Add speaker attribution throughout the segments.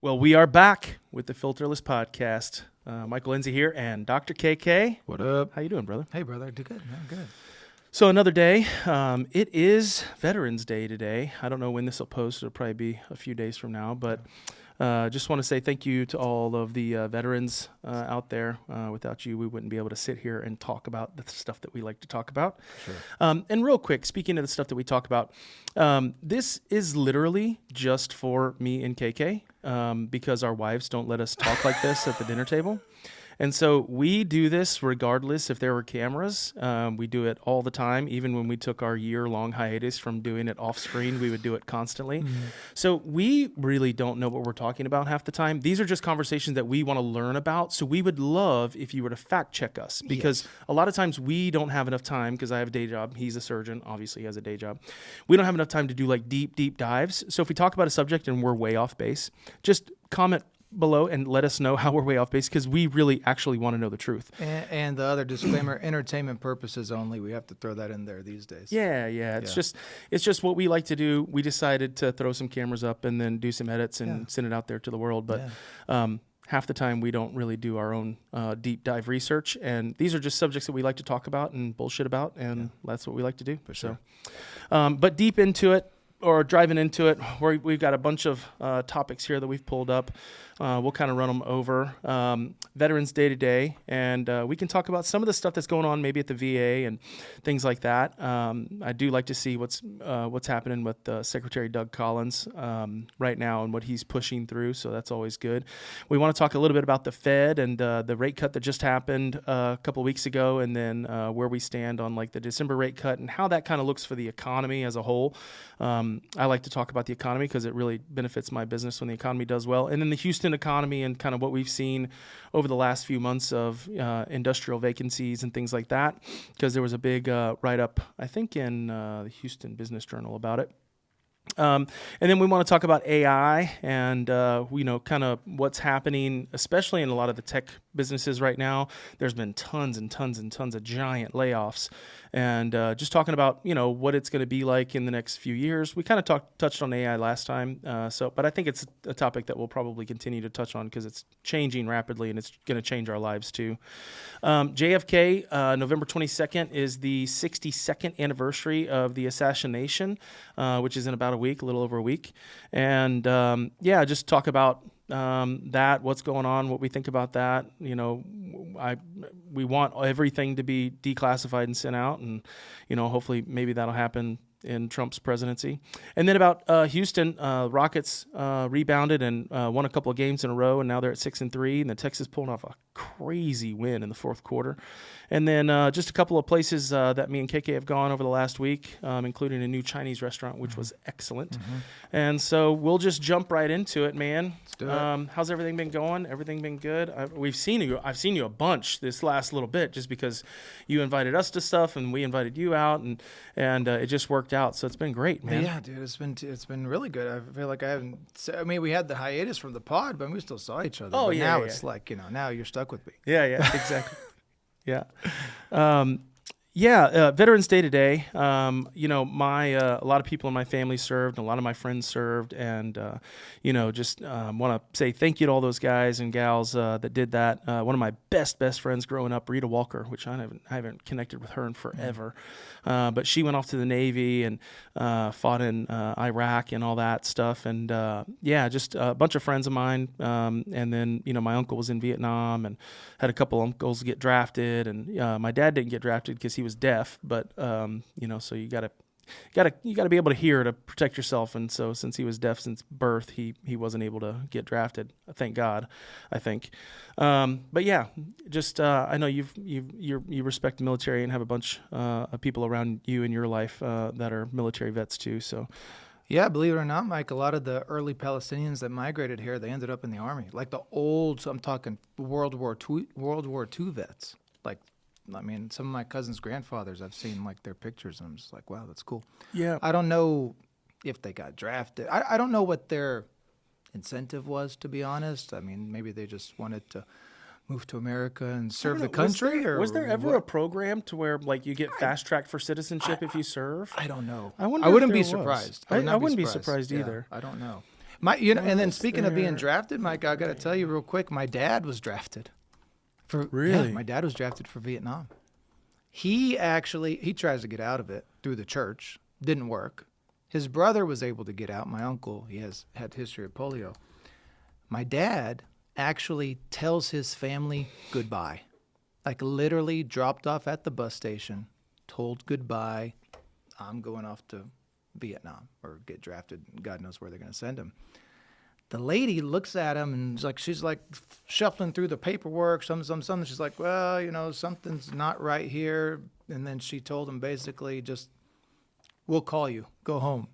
Speaker 1: Well, we are back with the Filterless podcast. Michael Lindsay here and Dr. KK.
Speaker 2: What up?
Speaker 1: How you doing, brother?
Speaker 2: Hey, brother. Do good. Man, good.
Speaker 1: So another day. It is Veterans Day today. I don't know when this will post. It'll probably be a few days from now, but just want to say thank you to all of the veterans out there. Without you, we wouldn't be able to sit here and talk about the stuff that we like to talk about.
Speaker 2: Sure.
Speaker 1: And real quick, speaking of the stuff that we talk about, this is literally just for me and KK because our wives don't let us talk like this at the dinner table. And so we do this regardless if there were cameras. We do it all the time. Even when we took our year-long hiatus from doing it off-screen, we would do it constantly. Mm-hmm. So we really don't know what we're talking about half the time. These are just conversations that we want to learn about. So we would love if you were to fact-check us because a lot of times we don't have enough time because I have a day job. He's a surgeon. Obviously, he has a day job. We don't have enough time to do like deep dives. So if we talk about a subject and we're way off base, just comment below and let us know how we're way off base because we really actually want to know the truth.
Speaker 2: And the other disclaimer, entertainment purposes only. We have to throw that in there these days.
Speaker 1: Yeah. It's just what we like to do. We decided to throw some cameras up and then do some edits and send it out there to the world. But half the time we don't really do our own deep dive research. And these are just subjects that we like to talk about and bullshit about. And that's what we like to do.
Speaker 2: For sure.
Speaker 1: So, but deep into it, or driving into it, we've got a bunch of topics here that we've pulled up. We'll kind of run them over. Veterans Day today, and we can talk about some of the stuff that's going on maybe at the VA and things like that. I do like to see what's happening with Secretary Doug Collins right now and what he's pushing through, so that's always good. We want to talk a little bit about the Fed and the rate cut that just happened a couple of weeks ago, and then where we stand on like the December rate cut and how that kind of looks for the economy as a whole. I like to talk about the economy because it really benefits my business when the economy does well. And then the Houston economy and kind of what we've seen over the last few months of industrial vacancies and things like that, because there was a big write-up, I think, in the Houston Business Journal about it. And then we want to talk about AI and, kind of what's happening, especially in a lot of the tech businesses right now. There's been tons and tons and tons of giant layoffs. And just talking about, what it's going to be like in the next few years. We kind of touched on AI last time, but I think it's a topic that we'll probably continue to touch on because it's changing rapidly and it's going to change our lives too. JFK, November 22nd is the 62nd anniversary of the assassination, which is in about a little over a week. And just talk about that, what's going on, what we think about that. We want everything to be declassified and sent out, and hopefully maybe that'll happen in Trump's presidency. And then about Houston, Rockets rebounded and won a couple of games in a row, and now they're at 6-3, and the Texas pulling off a crazy win in the fourth quarter. And then just a couple of places that me and KK have gone over the last week, including a new Chinese restaurant, which was excellent. Mm-hmm. And so we'll just jump right into it, man.
Speaker 2: Let's do it.
Speaker 1: How's everything been going? Everything been good? I've seen you a bunch this last little bit just because you invited us to stuff and we invited you out, and it just worked out. So it's been great, man.
Speaker 2: Yeah, dude, it's been really good. I feel like we had the hiatus from the pod, but we still saw each other.
Speaker 1: Oh,
Speaker 2: but
Speaker 1: yeah.
Speaker 2: Now
Speaker 1: yeah.
Speaker 2: it's like, now you're stuck with me.
Speaker 1: Yeah, exactly. Yeah. Veterans Day today. A lot of people in my family served, and a lot of my friends served, and just want to say thank you to all those guys and gals that did that. One of my best friends growing up, Rita Walker, which I haven't connected with her in forever, but she went off to the Navy and fought in Iraq and all that stuff, and just a bunch of friends of mine, and then my uncle was in Vietnam and had a couple uncles get drafted, and my dad didn't get drafted because he was deaf, but so you gotta be able to hear to protect yourself, and so since he was deaf since birth, he wasn't able to get drafted. Thank God, I think. But yeah, just I know you respect the military and have a bunch of people around you in your life that are military vets too. So.
Speaker 2: Yeah, believe it or not, Mike, a lot of the early Palestinians that migrated here, they ended up in the army. Like the old, so I'm talking World War II vets. Like, I mean, some of my cousins' grandfathers, I've seen like their pictures, and I'm just like, wow, that's cool.
Speaker 1: Yeah.
Speaker 2: I don't know if they got drafted. I don't know what their incentive was, to be honest. I mean, maybe they just wanted to move to America and serve the country?
Speaker 1: Was there ever a program to where like you get fast tracked for citizenship if you serve?
Speaker 2: I don't know.
Speaker 1: I
Speaker 2: wouldn't be surprised.
Speaker 1: I wouldn't be surprised either.
Speaker 2: Yeah, I don't know. And then speaking of being drafted, Mike, I got to tell you real quick, my dad was drafted.
Speaker 1: Really?
Speaker 2: Yeah, my dad was drafted for Vietnam. He tries to get out of it through the church. Didn't work. His brother was able to get out. My uncle, he had history of polio. My dad actually tells his family goodbye. Like literally dropped off at the bus station, told goodbye. I'm going off to Vietnam or get drafted. God knows where they're going to send him. The lady looks at him and she's like shuffling through the paperwork, something. She's like, well, something's not right here. And then she told him basically just, we'll call you. Go home.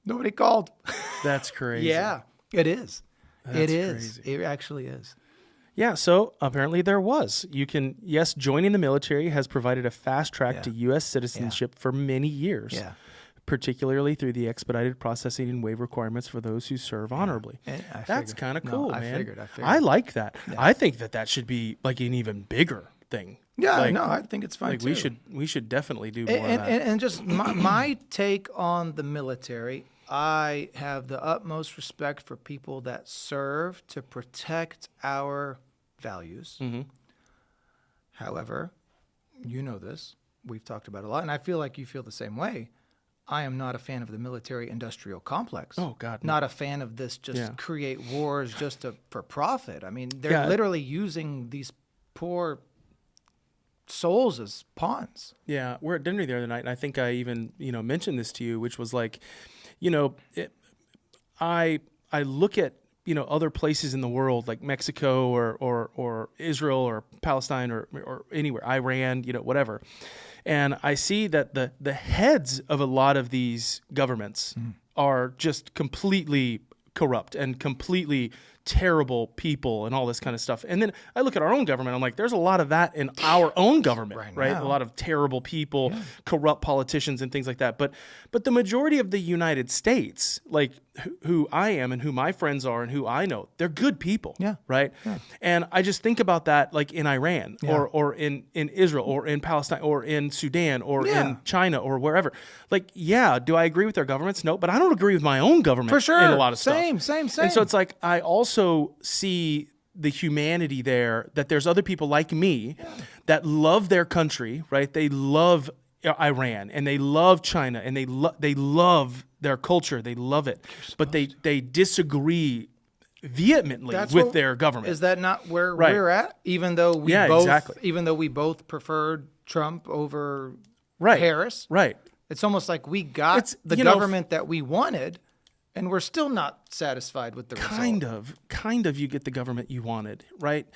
Speaker 2: Nobody called.
Speaker 1: That's crazy.
Speaker 2: Yeah, it is.
Speaker 1: That's
Speaker 2: crazy.
Speaker 1: It
Speaker 2: actually is.
Speaker 1: Yeah, so apparently there was. Joining the military has provided a fast track to U.S. citizenship for many years.
Speaker 2: Yeah.
Speaker 1: Particularly through the expedited processing and waive requirements for those who serve honorably. That's kind of cool, man.
Speaker 2: I figured.
Speaker 1: I like that.
Speaker 2: Yeah.
Speaker 1: I think that should be like an even bigger thing.
Speaker 2: Yeah, I think it's fine too.
Speaker 1: We should definitely do more of that.
Speaker 2: And just my take on the military, I have the utmost respect for people that serve to protect our values.
Speaker 1: Mm-hmm.
Speaker 2: However, you know this. We've talked about it a lot, and I feel like you feel the same way. I am not a fan of the military-industrial complex.
Speaker 1: Oh, God, no.
Speaker 2: Not a fan of this create wars just for profit. I mean, they're
Speaker 1: Yeah.
Speaker 2: literally using these poor souls as pawns.
Speaker 1: Yeah, we're at dinner the other night, and I think I even mentioned this to you, which was like, I look at other places in the world like Mexico or Israel or Palestine or anywhere, Iran, whatever. And I see that the heads of a lot of these governments are just completely corrupt and completely terrible people and all this kind of stuff. And then I look at our own government, I'm like, there's a lot of that in our own government, right? A lot of terrible people, corrupt politicians and things like that. But the majority of the United States, like who I am and who my friends are and who I know, they're good people, right? Yeah. And I just think about that like in Iran or in Israel or in Palestine or in Sudan or in China or wherever. Like, do I agree with their governments? No, but I don't agree with my own government
Speaker 2: for sure.
Speaker 1: in a lot of stuff.
Speaker 2: Same.
Speaker 1: And so it's like I also see the humanity there, that there's other people like me that love their country, right? They love Iran and they love China and they love their culture. They love it, but they disagree vehemently with their government.
Speaker 2: Is that not where we're at? Even though we both preferred Trump over Harris,
Speaker 1: right?
Speaker 2: It's almost like we got the government that we wanted, and we're still not satisfied with the result.
Speaker 1: Kind of you get the government you wanted, right?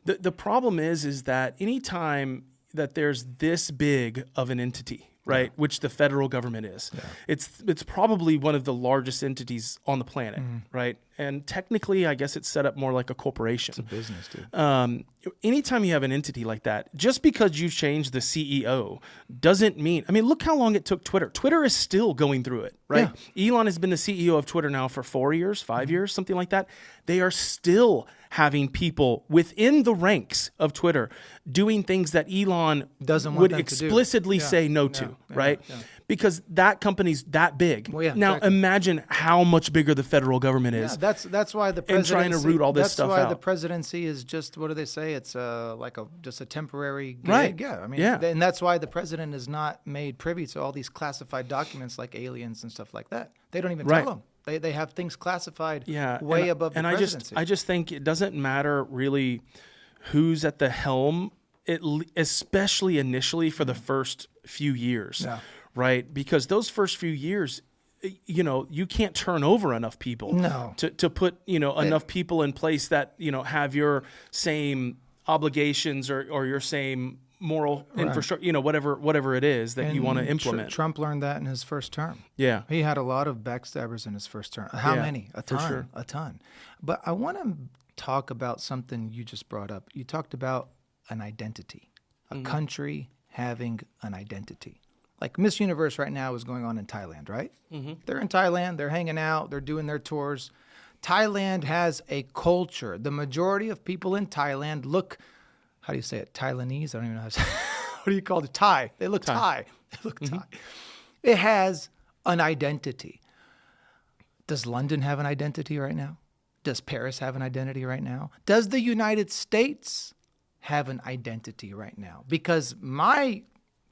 Speaker 1: The problem is that anytime that there's this big of an entity, right, which the federal government is, it's probably one of the largest entities on the planet, right? And technically, I guess it's set up more like a corporation.
Speaker 2: It's a business, dude.
Speaker 1: Anytime you have an entity like that, just because you change the CEO doesn't mean, look how long it took Twitter. Twitter is still going through it, right? Yeah. Elon has been the CEO of Twitter now for 4 years, 5 years, something like that. They are still having people within the ranks of Twitter doing things that Elon would explicitly say no to, right? Yeah. Because that company's that big.
Speaker 2: Well,
Speaker 1: now imagine how much bigger the federal government is.
Speaker 2: That's why the presidency.
Speaker 1: And trying to root all this stuff out.
Speaker 2: That's why the presidency is just, what do they say? It's just a temporary gig.
Speaker 1: Right.
Speaker 2: Yeah. And that's why the president is not made privy to all these classified documents like aliens and stuff like that. They don't even tell them. They have things classified way above the presidency.
Speaker 1: And I just think it doesn't matter really who's at the helm, especially initially for the first few years. Yeah. Right? Because those first few years, you can't turn over enough people to put, enough people in place that, have your same obligations or your same moral infrastructure, whatever it is that you want to implement.
Speaker 2: Trump learned that in his first term.
Speaker 1: Yeah.
Speaker 2: He had a lot of backstabbers in his first term. How many? A ton.
Speaker 1: For sure.
Speaker 2: A ton. But I want to talk about something you just brought up. You talked about an identity, a country having an identity. Like Miss Universe right now is going on in Thailand, right? Mm-hmm. They're in Thailand. They're hanging out. They're doing their tours. Thailand has a culture. The majority of people in Thailand look, how do you say it? Thailandese? I don't even know how to say it. What do you call it? Thai. They look Thai. They look Thai. It has an identity. Does London have an identity right now? Does Paris have an identity right now? Does the United States have an identity right now? Because my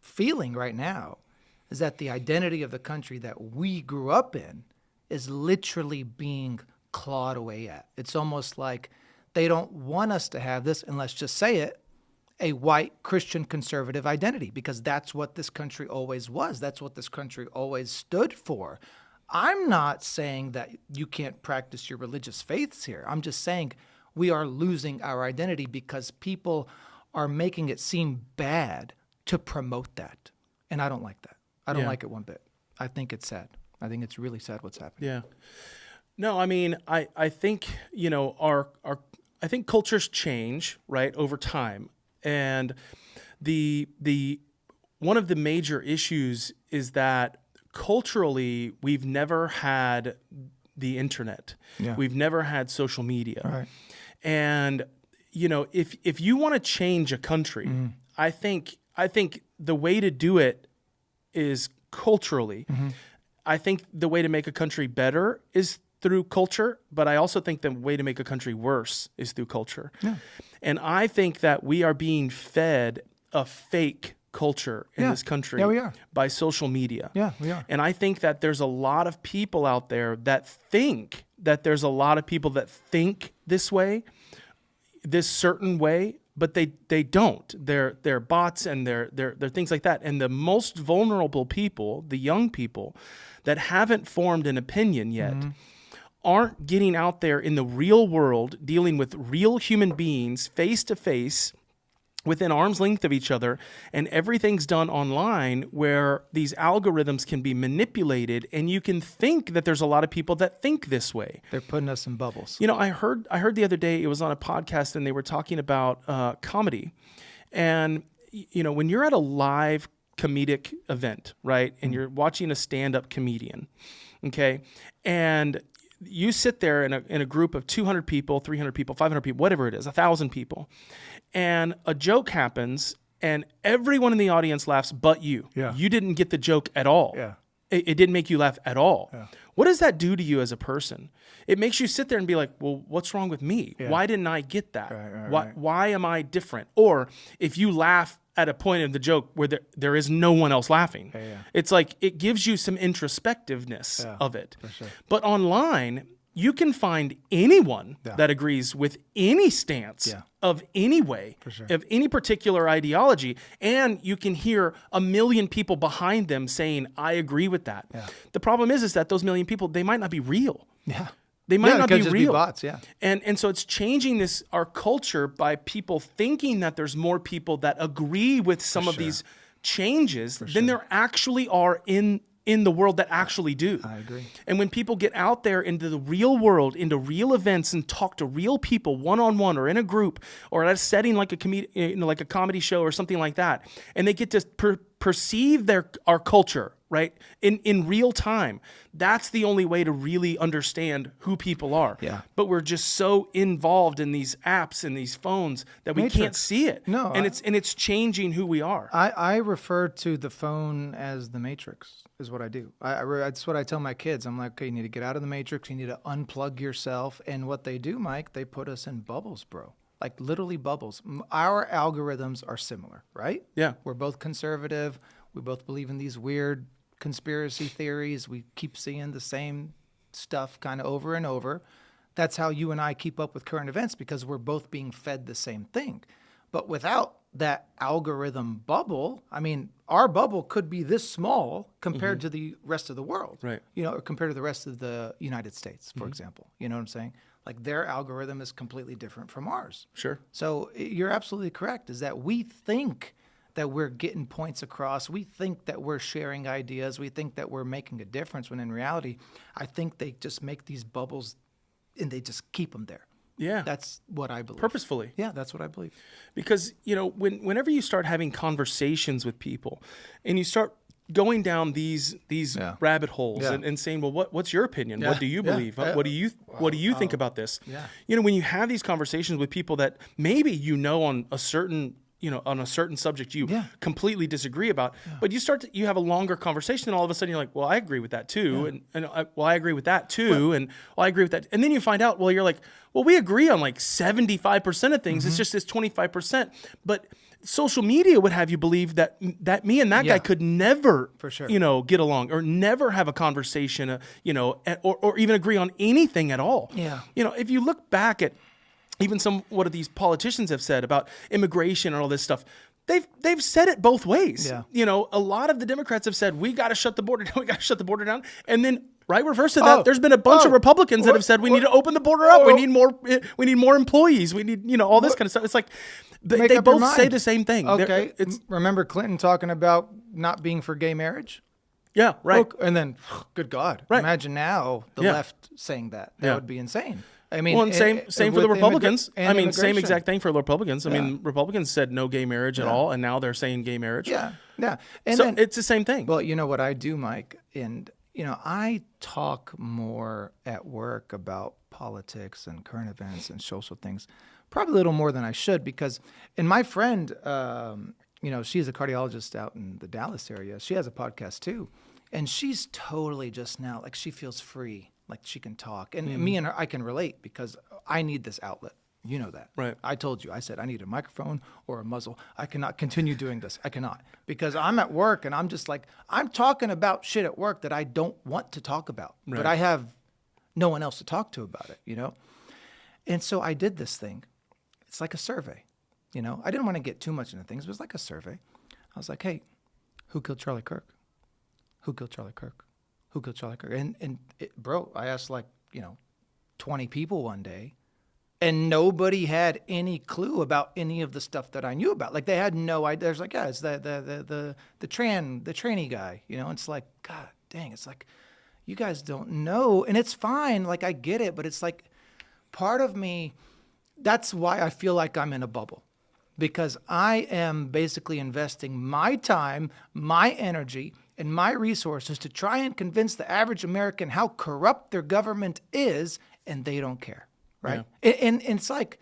Speaker 2: feeling right now is that the identity of the country that we grew up in is literally being clawed away at. It's almost like they don't want us to have this, and let's just say it, a white Christian conservative identity, because that's what this country always was. That's what this country always stood for. I'm not saying that you can't practice your religious faiths here. I'm just saying we are losing our identity because people are making it seem bad to promote that. And I don't like that. I don't like it one bit. I think it's sad. I think it's really sad what's happening.
Speaker 1: Yeah. No, I mean, I think, you know, I think cultures change, right, over time. And the one of the major issues is that culturally, we've never had the internet.
Speaker 2: Yeah.
Speaker 1: We've never had social media.
Speaker 2: Right.
Speaker 1: And, you know, if you want to change a country, I think the way to do it is culturally. I think the way to make a country better is through culture, but I also think the way to make a country worse is through culture. Yeah. And I think that we are being fed a fake culture in this country
Speaker 2: we are.
Speaker 1: by social media.
Speaker 2: Yeah, we are.
Speaker 1: And I think that there's a lot of people out there that think that there's a lot of people that think this way, this certain way, but they don't. They're bots and they're things like that. And the most vulnerable people, the young people that haven't formed an opinion yet, aren't getting out there in the real world, dealing with real human beings face to face, within arm's length of each other, and everything's done online where these algorithms can be manipulated, and you can think that there's a lot of people that think this way.
Speaker 2: They're putting us in bubbles.
Speaker 1: You know, I heard the other day, it was on a podcast, and they were talking about comedy. And, you know, when you're at a live comedic event, right, and you're watching a stand-up comedian, okay, and you sit there in a group of 200 people, 300 people, 500 people, whatever it is, 1,000 people, and a joke happens, and everyone in the audience laughs but you.
Speaker 2: Yeah.
Speaker 1: You didn't get the joke at all.
Speaker 2: Yeah.
Speaker 1: It didn't make you laugh at all.
Speaker 2: Yeah.
Speaker 1: What does that do to you as a person? It makes you sit there and be like, well, what's wrong with me?
Speaker 2: Yeah.
Speaker 1: Why didn't I get that?
Speaker 2: Right.
Speaker 1: Why am I different? Or if you laugh at a point of the joke where there is no one else laughing, it's like it gives you some introspectiveness of it.
Speaker 2: For sure.
Speaker 1: But online, you can find anyone that agrees with any stance of any way, of any particular ideology, and you can hear a million people behind them saying, I agree with that. Yeah. The problem is that those million people, they might not be real.
Speaker 2: Yeah.
Speaker 1: They might not be
Speaker 2: just
Speaker 1: real.
Speaker 2: Be bots, yeah.
Speaker 1: And so it's changing our culture by people thinking that there's more people that agree with some of these changes than there actually are in the world that actually do.
Speaker 2: I agree.
Speaker 1: And when people get out there into the real world, into real events, and talk to real people one-on-one or in a group or at a setting like like a comedy show or something like that, and they get to perceive our culture, right, in real time, that's the only way to really understand who people are.
Speaker 2: Yeah.
Speaker 1: But we're just so involved in these apps and these phones that we can't see it.
Speaker 2: No,
Speaker 1: and it's changing who we are.
Speaker 2: I refer to the phone as the Matrix, is what I do. That's what I tell my kids. I'm like, okay, you need to get out of the Matrix. You need to unplug yourself. And what they do, Mike, they put us in bubbles, bro. Like literally bubbles. Our algorithms are similar, right?
Speaker 1: Yeah.
Speaker 2: We're both conservative. We both believe in these weird conspiracy theories. We keep seeing the same stuff kind of over and over. That's how you and I keep up with current events, because we're both being fed the same thing. But without that algorithm bubble, I mean, our bubble could be this small compared to the rest of the world,
Speaker 1: right?
Speaker 2: You know, or compared to the rest of the United States, for example. You know what I'm saying? Like their algorithm is completely different from ours.
Speaker 1: Sure.
Speaker 2: So you're absolutely correct, is that we think that we're getting points across. We think that we're sharing ideas. We think that we're making a difference, when in reality, I think they just make these bubbles and they just keep them there.
Speaker 1: Yeah.
Speaker 2: That's what I believe.
Speaker 1: Purposefully.
Speaker 2: Yeah, that's what I believe.
Speaker 1: Because, you know, whenever you start having conversations with people and you start going down these rabbit holes and saying, well, what's your opinion? What do you believe? What do you think about this?
Speaker 2: Yeah.
Speaker 1: You know, when you have these conversations with people that maybe you know on a certain on a certain subject you
Speaker 2: Yeah.
Speaker 1: completely disagree about, but you have a longer conversation, and all of a sudden you're like, well, I agree with that too, I agree with that too, and I agree with that, and then you find out, well, you're like, well, we agree on like 75% of things. It's just this 25%, but social media would have you believe that me and that guy could never,
Speaker 2: For sure.
Speaker 1: get along or never have a conversation, or even agree on anything at all.
Speaker 2: Yeah.
Speaker 1: If you look back at even what these politicians have said about immigration and all this stuff, they've said it both ways.
Speaker 2: Yeah.
Speaker 1: A lot of the Democrats have said, we got to shut the border down. We got to shut the border down. And then right reverse of that, there's been a bunch of Republicans that have said, we need to open the border up. We need more employees. We need, all this kind of stuff. It's like, they both say the same thing.
Speaker 2: Okay. Remember Clinton talking about not being for gay marriage?
Speaker 1: Yeah, right.
Speaker 2: And then, good God.
Speaker 1: Right.
Speaker 2: Imagine now the left saying that. That would be insane. I mean,
Speaker 1: well, and same for the Republicans. Same exact thing for the Republicans. Republicans said no gay marriage at all, and now they're saying gay marriage.
Speaker 2: Yeah. And
Speaker 1: so
Speaker 2: then,
Speaker 1: it's the same thing.
Speaker 2: Well, you know what I do, Mike? And, I talk more at work about politics and current events and social things, probably a little more than I should, because, and my friend, she's a cardiologist out in the Dallas area. She has a podcast too. And she's totally just now, like, she feels free, like she can talk. And me and her, I can relate because I need this outlet. You know that.
Speaker 1: Right.
Speaker 2: I told you, I said, I need a microphone or a muzzle. I cannot continue doing this. I cannot. Because I'm at work and I'm just like, I'm talking about shit at work that I don't want to talk about. Right. But I have no one else to talk to about it, And so I did this thing. It's like a survey, I didn't want to get too much into things, but it was like a survey. I was like, hey, who killed Charlie Kirk? Who killed Charlie Kirk? Who killed Charlie Kirk? And bro, I asked 20 people one day, and nobody had any clue about any of the stuff that I knew about. Like, they had no idea. There's like, it's the tranny guy, It's like, God dang, it's like, you guys don't know, and it's fine. Like, I get it, but it's like, part of me, that's why I feel like I'm in a bubble, because I am basically investing my time, my energy, and my resources to try and convince the average American how corrupt their government is, and they don't care, right? Yeah. And it's like,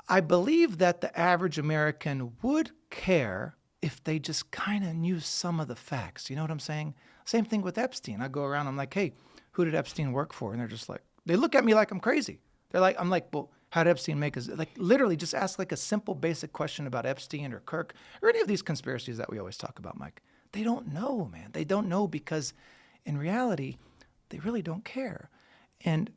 Speaker 2: I believe that the average American would care if they just kind of knew some of the facts. You know what I'm saying? Same thing with Epstein. I go around, I'm like, hey, who did Epstein work for? And they're just like, they look at me like I'm crazy. I'm like, well, how did Epstein make us? Like, literally just ask like a simple basic question about Epstein or Kirk or any of these conspiracies that we always talk about, Mike. They don't know, man. They don't know because in reality, they really don't care. And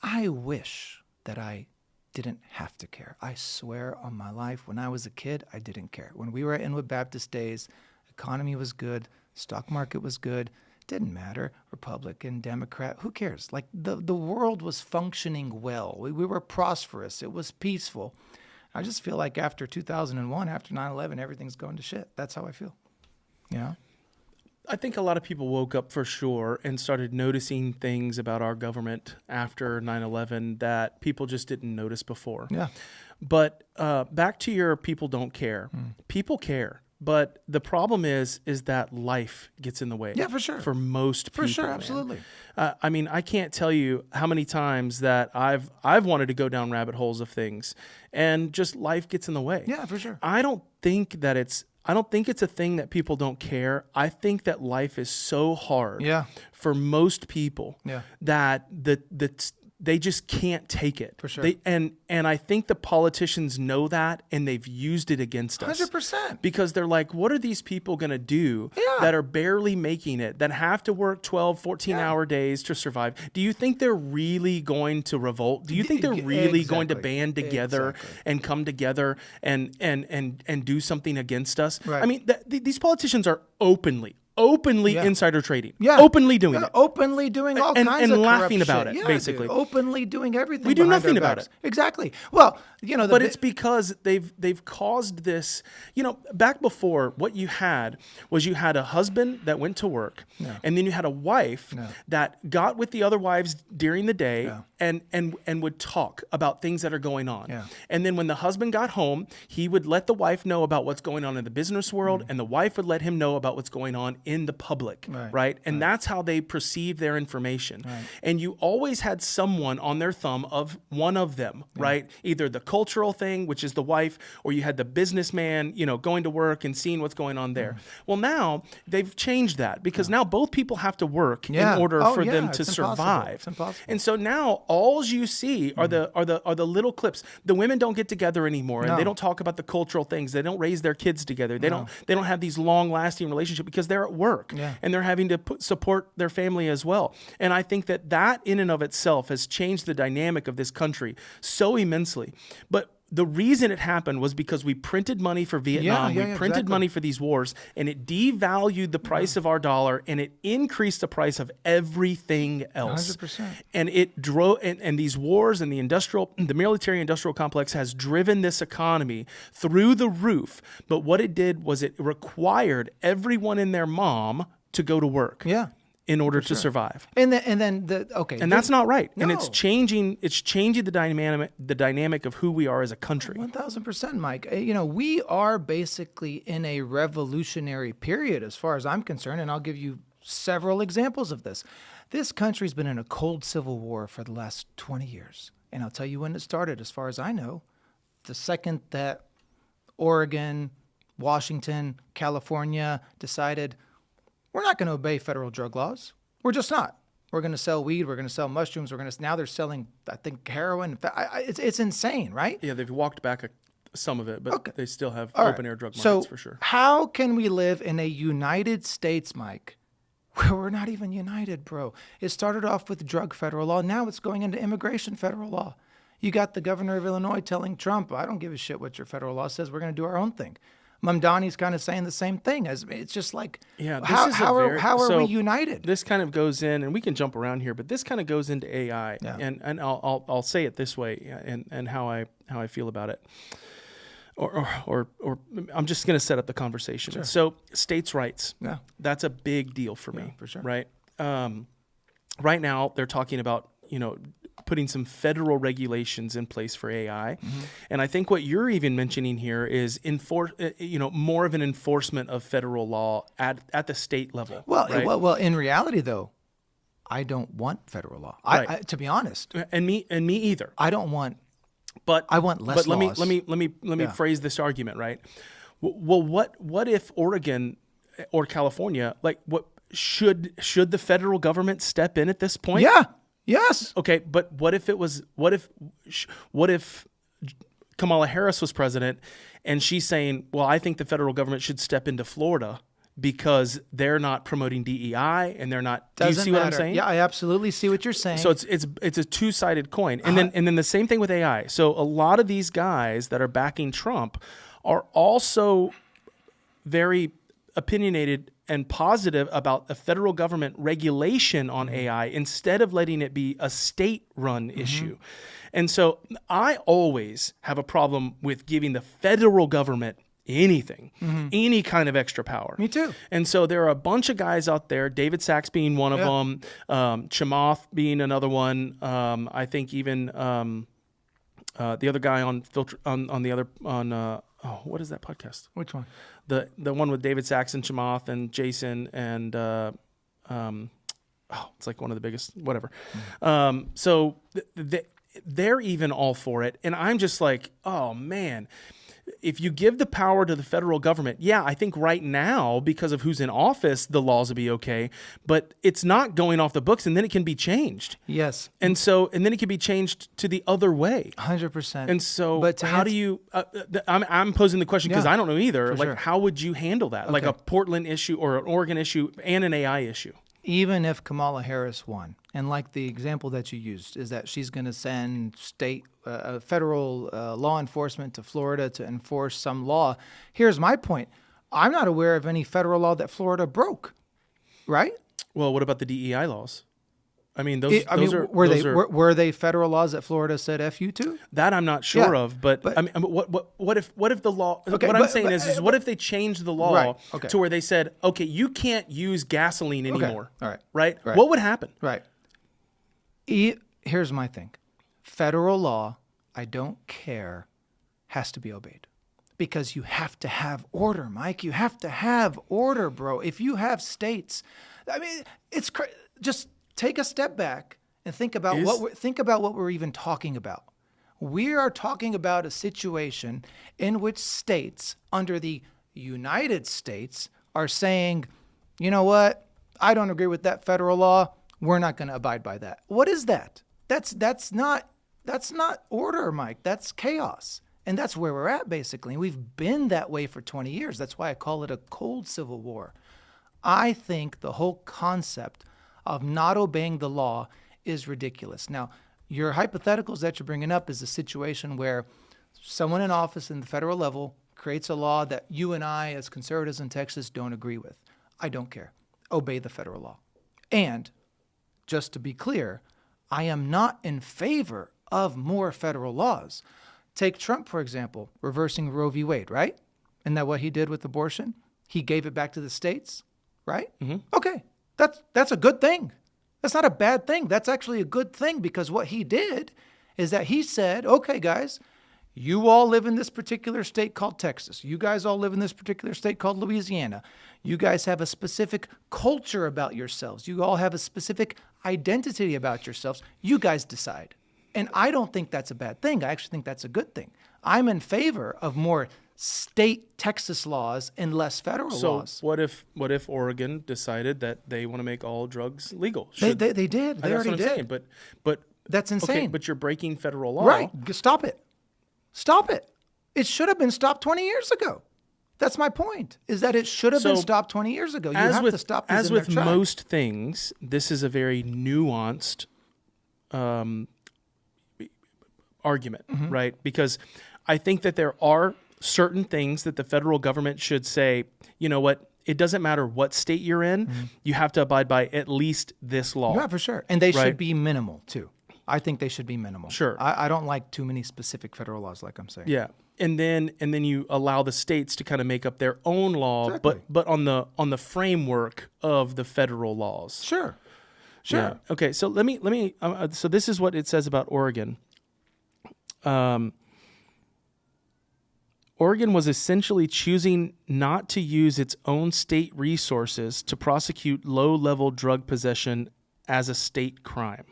Speaker 2: I wish that I didn't have to care. I swear on my life, when I was a kid, I didn't care. When we were at Inwood Baptist days, economy was good, stock market was good, didn't matter, Republican, Democrat, who cares? Like, the world was functioning well. We were prosperous. It was peaceful. I just feel like after 2001, after 9/11, everything's going to shit. That's how I feel. Yeah.
Speaker 1: I think a lot of people woke up for sure and started noticing things about our government after 9/11 that people just didn't notice before.
Speaker 2: Yeah.
Speaker 1: But back to your people don't care. People care. But the problem is that life gets in the way.
Speaker 2: Yeah, for sure.
Speaker 1: For most people.
Speaker 2: For sure, absolutely.
Speaker 1: I can't tell you how many times that I've wanted to go down rabbit holes of things, and just life gets in the way.
Speaker 2: Yeah, for sure.
Speaker 1: I don't think it's a thing that people don't care. I think that life is so hard for most people that they just can't take it.
Speaker 2: For sure.
Speaker 1: And I think the politicians know that, and they've used it against us.
Speaker 2: 100%.
Speaker 1: Because they're like, what are these people going to do that are barely making it, that have to work 12, 14-hour days to survive? Do you think they're really going to revolt? Do you think they're really going to band together and come together and do something against us?
Speaker 2: Right.
Speaker 1: I mean, these politicians are openly insider trading.
Speaker 2: Yeah.
Speaker 1: Openly doing it.
Speaker 2: Openly doing all kinds of
Speaker 1: and laughing
Speaker 2: corrupt
Speaker 1: about
Speaker 2: shit.
Speaker 1: it, basically.
Speaker 2: Dude. Openly doing everything.
Speaker 1: We do
Speaker 2: behind
Speaker 1: nothing
Speaker 2: their
Speaker 1: about
Speaker 2: backs.
Speaker 1: it.
Speaker 2: Exactly. Well, but
Speaker 1: it's because they've caused this. Back before, what you had was you had a husband that went to work, and then you had a wife that got with the other wives during the day and would talk about things that are going on.
Speaker 2: Yeah.
Speaker 1: And then when the husband got home, he would let the wife know about what's going on in the business world, and the wife would let him know about what's going on in the public,
Speaker 2: Right.
Speaker 1: right? And that's how they perceive their information.
Speaker 2: Right.
Speaker 1: And you always had someone on their thumb of one of them, right? Either the cultural thing, which is the wife, or you had the businessman, going to work and seeing what's going on there. Well, now they've changed that because now both people have to work in order for them to
Speaker 2: it's
Speaker 1: survive.
Speaker 2: It's impossible.
Speaker 1: And so now all you see are the little clips. The women don't get together anymore, and they don't talk about the cultural things. They don't raise their kids together. They don't have these long-lasting relationships because they're at work and they're having to support their family as well. And I think that in and of itself has changed the dynamic of this country so immensely. But the reason it happened was because we printed money for Vietnam, we printed money for these wars, and it devalued the price of our dollar, and it increased the price of everything else.
Speaker 2: 100%.
Speaker 1: And it drove, and these wars and the military-industrial complex has driven this economy through the roof. But what it did was it required everyone and their mom to go to work.
Speaker 2: Yeah.
Speaker 1: In order to survive,
Speaker 2: And that's
Speaker 1: not right, and
Speaker 2: No.
Speaker 1: it's changing the dynamic of who we are as a country.
Speaker 2: 1,000%, Mike. We are basically in a revolutionary period as far as I'm concerned, and I'll give you several examples of this. This country's been in a cold civil war for the last 20 years, and I'll tell you when it started. As far as I know, the second that Oregon, Washington, California decided we're not going to obey federal drug laws. We're just not. We're going to sell weed. We're going to sell mushrooms. Now they're selling, I think, heroin. It's insane, right?
Speaker 1: Yeah, they've walked back some of it, but they still have
Speaker 2: All
Speaker 1: open
Speaker 2: right.
Speaker 1: air drug markets
Speaker 2: So
Speaker 1: for sure.
Speaker 2: how can we live in a United States, Mike, where we're not even united, bro? It started off with drug federal law. Now it's going into immigration federal law. You got the governor of Illinois telling Trump, I don't give a shit what your federal law says. We're going to do our own thing. Mamdani's kind of saying the same thing. It's just like, how are we united?
Speaker 1: This kind of goes in, and we can jump around here, but this kind of goes into AI, and I'll say it this way, and how I feel about it, or I'm just going to set up the conversation.
Speaker 2: Sure.
Speaker 1: So states' rights,
Speaker 2: Yeah.
Speaker 1: that's a big deal for me,
Speaker 2: for sure.
Speaker 1: right? Right now they're talking about putting some federal regulations in place for AI. Mm-hmm. And I think what you're even mentioning here is more of an enforcement of federal law at the state level.
Speaker 2: Well,
Speaker 1: right?
Speaker 2: well, in reality, though, I don't want federal law.
Speaker 1: Right.
Speaker 2: I, to be honest,
Speaker 1: and me either.
Speaker 2: I don't want.
Speaker 1: But
Speaker 2: I want less.
Speaker 1: But let
Speaker 2: laws.
Speaker 1: me phrase this argument, right? Well, what if Oregon or California, what should the federal government step in at this point?
Speaker 2: Yeah. Yes.
Speaker 1: Okay, but what if Kamala Harris was president and she's saying, well, I think the federal government should step into Florida because they're not promoting DEI and they're not. Do you see what I'm saying?
Speaker 2: Yeah, I absolutely see what you're saying.
Speaker 1: So it's a two-sided coin. And then the same thing with AI. So a lot of these guys that are backing Trump are also very opinionated and positive about the federal government regulation on AI instead of letting it be a state-run issue. And so I always have a problem with giving the federal government anything, any kind of extra power.
Speaker 2: Me too.
Speaker 1: And so there are a bunch of guys out there, David Sachs being one of them, Chamath being another one. I think even the other guy on what is that podcast?
Speaker 2: Which one?
Speaker 1: The one with David Sachs and Chamath and Jason and it's like one of the biggest, whatever. So they're even all for it. And I'm just like, oh man, if you give the power to the federal government, I think right now, because of who's in office, the laws will be okay, but it's not going off the books, and then it can be changed.
Speaker 2: Yes.
Speaker 1: And then it can be changed to the other way.
Speaker 2: 100%.
Speaker 1: And so how do you, I'm posing the question because I don't know either.
Speaker 2: Sure.
Speaker 1: How would you handle that? Like a Portland issue or an Oregon issue and an AI issue?
Speaker 2: Even if Kamala Harris won, and like the example that you used, is that she's going to send federal law enforcement to Florida to enforce some law. Here's my point. I'm not aware of any federal law that Florida broke, right?
Speaker 1: Well, what about the DEI laws? I mean,
Speaker 2: were they federal laws that Florida said "F you" to?
Speaker 1: That I'm not sure of, but I mean, what if the law?
Speaker 2: Okay,
Speaker 1: what I'm saying is what if they changed the law to where they said, okay, you can't use gasoline anymore.
Speaker 2: All right.
Speaker 1: Right? What would happen?
Speaker 2: Right. Here's my thing. Federal law, I don't care, has to be obeyed. because you have to have order, Mike. You have to have order, bro. If you have states, I mean, it's just take a step back and think about what we're even talking about. We are talking about a situation in which states under the United States are saying, you know what? I don't agree with that federal law. We're not going to abide by that. What is that? That's not order, Mike. That's chaos. And that's where we're at, basically. And we've been that way for 20 years. That's why I call it a cold civil war. I think the whole concept of not obeying the law is ridiculous. Now, your hypotheticals that you're bringing up is a situation where someone in office in the federal level creates a law that you and I, as conservatives in Texas, don't agree with. I don't care. Obey the federal law. And just to be clear, I am not in favor of more federal laws. Take Trump, for example, reversing Roe v. Wade, right? Isn't that what he did with abortion? He gave it back to the states, right? Mm-hmm. Okay, that's a good thing. That's not a bad thing. That's actually a good thing, because what he did is that he said, okay, guys, you all live in this particular state called Texas. You guys all live in this particular state called Louisiana. You guys have a specific culture about yourselves. You all have a specific identity about yourselves. You guys decide. And I don't think that's a bad thing. I actually think that's a good thing. I'm in favor of more state Texas laws and less federal laws.
Speaker 1: So what if Oregon decided that they want to make all drugs legal?
Speaker 2: They did. They already did.
Speaker 1: Saying, but
Speaker 2: that's insane.
Speaker 1: Okay, but you're breaking federal law.
Speaker 2: Right. Stop it. Stop it. It should have been stopped 20 years ago. That's my point, is that it should have been stopped 20 years ago. You have to stop these
Speaker 1: as
Speaker 2: in their
Speaker 1: with
Speaker 2: track.
Speaker 1: most things, this is a very nuanced argument, mm-hmm. right? Because I think that there are certain things that the federal government should say, you know what, it doesn't matter what state you're in, mm-hmm. you have to abide by at least this law.
Speaker 2: Yeah, for sure. And they should be minimal, too. I think they should be minimal.
Speaker 1: Sure.
Speaker 2: I don't like too many specific federal laws, like I'm saying.
Speaker 1: Yeah. And then you allow the states to kind of make up their own law,
Speaker 2: exactly.
Speaker 1: but on the framework of the federal laws.
Speaker 2: Sure.
Speaker 1: Yeah. Okay. So let me. So this is what it says about Oregon. Oregon was essentially choosing not to use its own state resources to prosecute low-level drug possession as a state crime.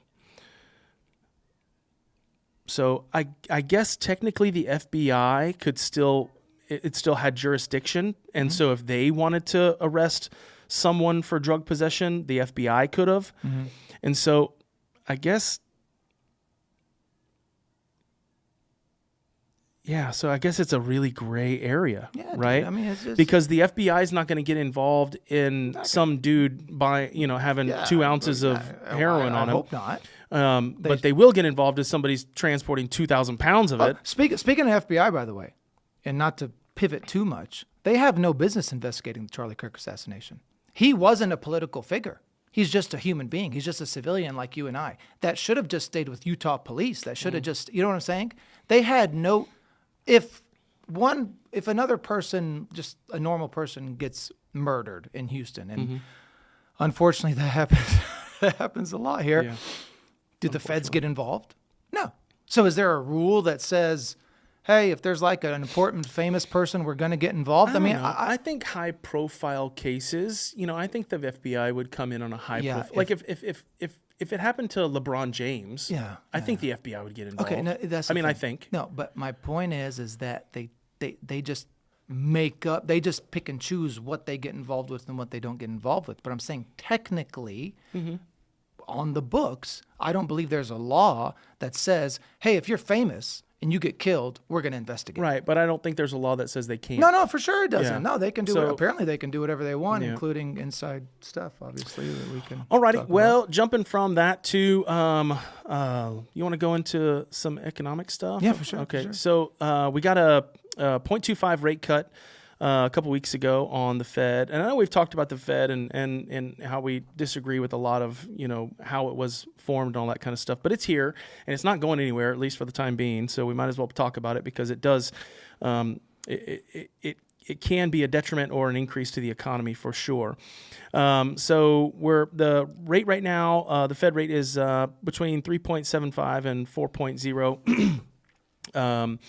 Speaker 1: So I guess technically the FBI could still had jurisdiction, and mm-hmm. so if they wanted to arrest someone for drug possession, the FBI could have. Mm-hmm. And so I guess it's a really gray area, right?
Speaker 2: Dude, I mean, it's just,
Speaker 1: because the FBI is not going to get involved in some dude having 2 ounces of heroin on him.
Speaker 2: I hope not.
Speaker 1: But they will get involved if somebody's transporting 2,000 pounds of it.
Speaker 2: Speaking of FBI, by the way, and not to pivot too much, they have no business investigating the Charlie Kirk assassination. He wasn't a political figure. He's just a human being. He's just a civilian like you and I. That should have just stayed with Utah police. That should have just, you know what I'm saying? They had no, if another person, just a normal person, gets murdered in Houston, and mm-hmm. unfortunately that happens a lot here.
Speaker 1: Yeah.
Speaker 2: Do the feds get involved? No. So is there a rule that says, hey, if there's like an important, famous person, we're going to get involved?
Speaker 1: I think high-profile cases, I think the FBI would come in on a high-profile. Like if it happened to LeBron James, I think the FBI would get involved.
Speaker 2: Okay, no, that's the thing.
Speaker 1: I think.
Speaker 2: No, but my point is that they just they just pick and choose what they get involved with and what they don't get involved with. But I'm saying technically, mm-hmm. on the books, I don't believe there's a law that says, hey, if you're famous and you get killed, we're going to investigate.
Speaker 1: Right, but I don't think there's a law that says they can't.
Speaker 2: No, for sure it doesn't. Yeah. No, they can do it. Apparently they can do whatever they want,
Speaker 1: yeah.
Speaker 2: including inside stuff, obviously, that we can.
Speaker 1: All righty. Well, jumping from that to, you want to go into some economic stuff?
Speaker 2: Yeah, for sure.
Speaker 1: Okay,
Speaker 2: for sure.
Speaker 1: So we got a 0.25 rate cut a couple weeks ago on the Fed. And I know we've talked about the Fed and how we disagree with a lot of, how it was formed and all that kind of stuff. But it's here, and it's not going anywhere, at least for the time being. So we might as well talk about it because it does it can be a detriment or an increase to the economy for sure. So the rate right now, the Fed rate is between 3.75 and 4.0.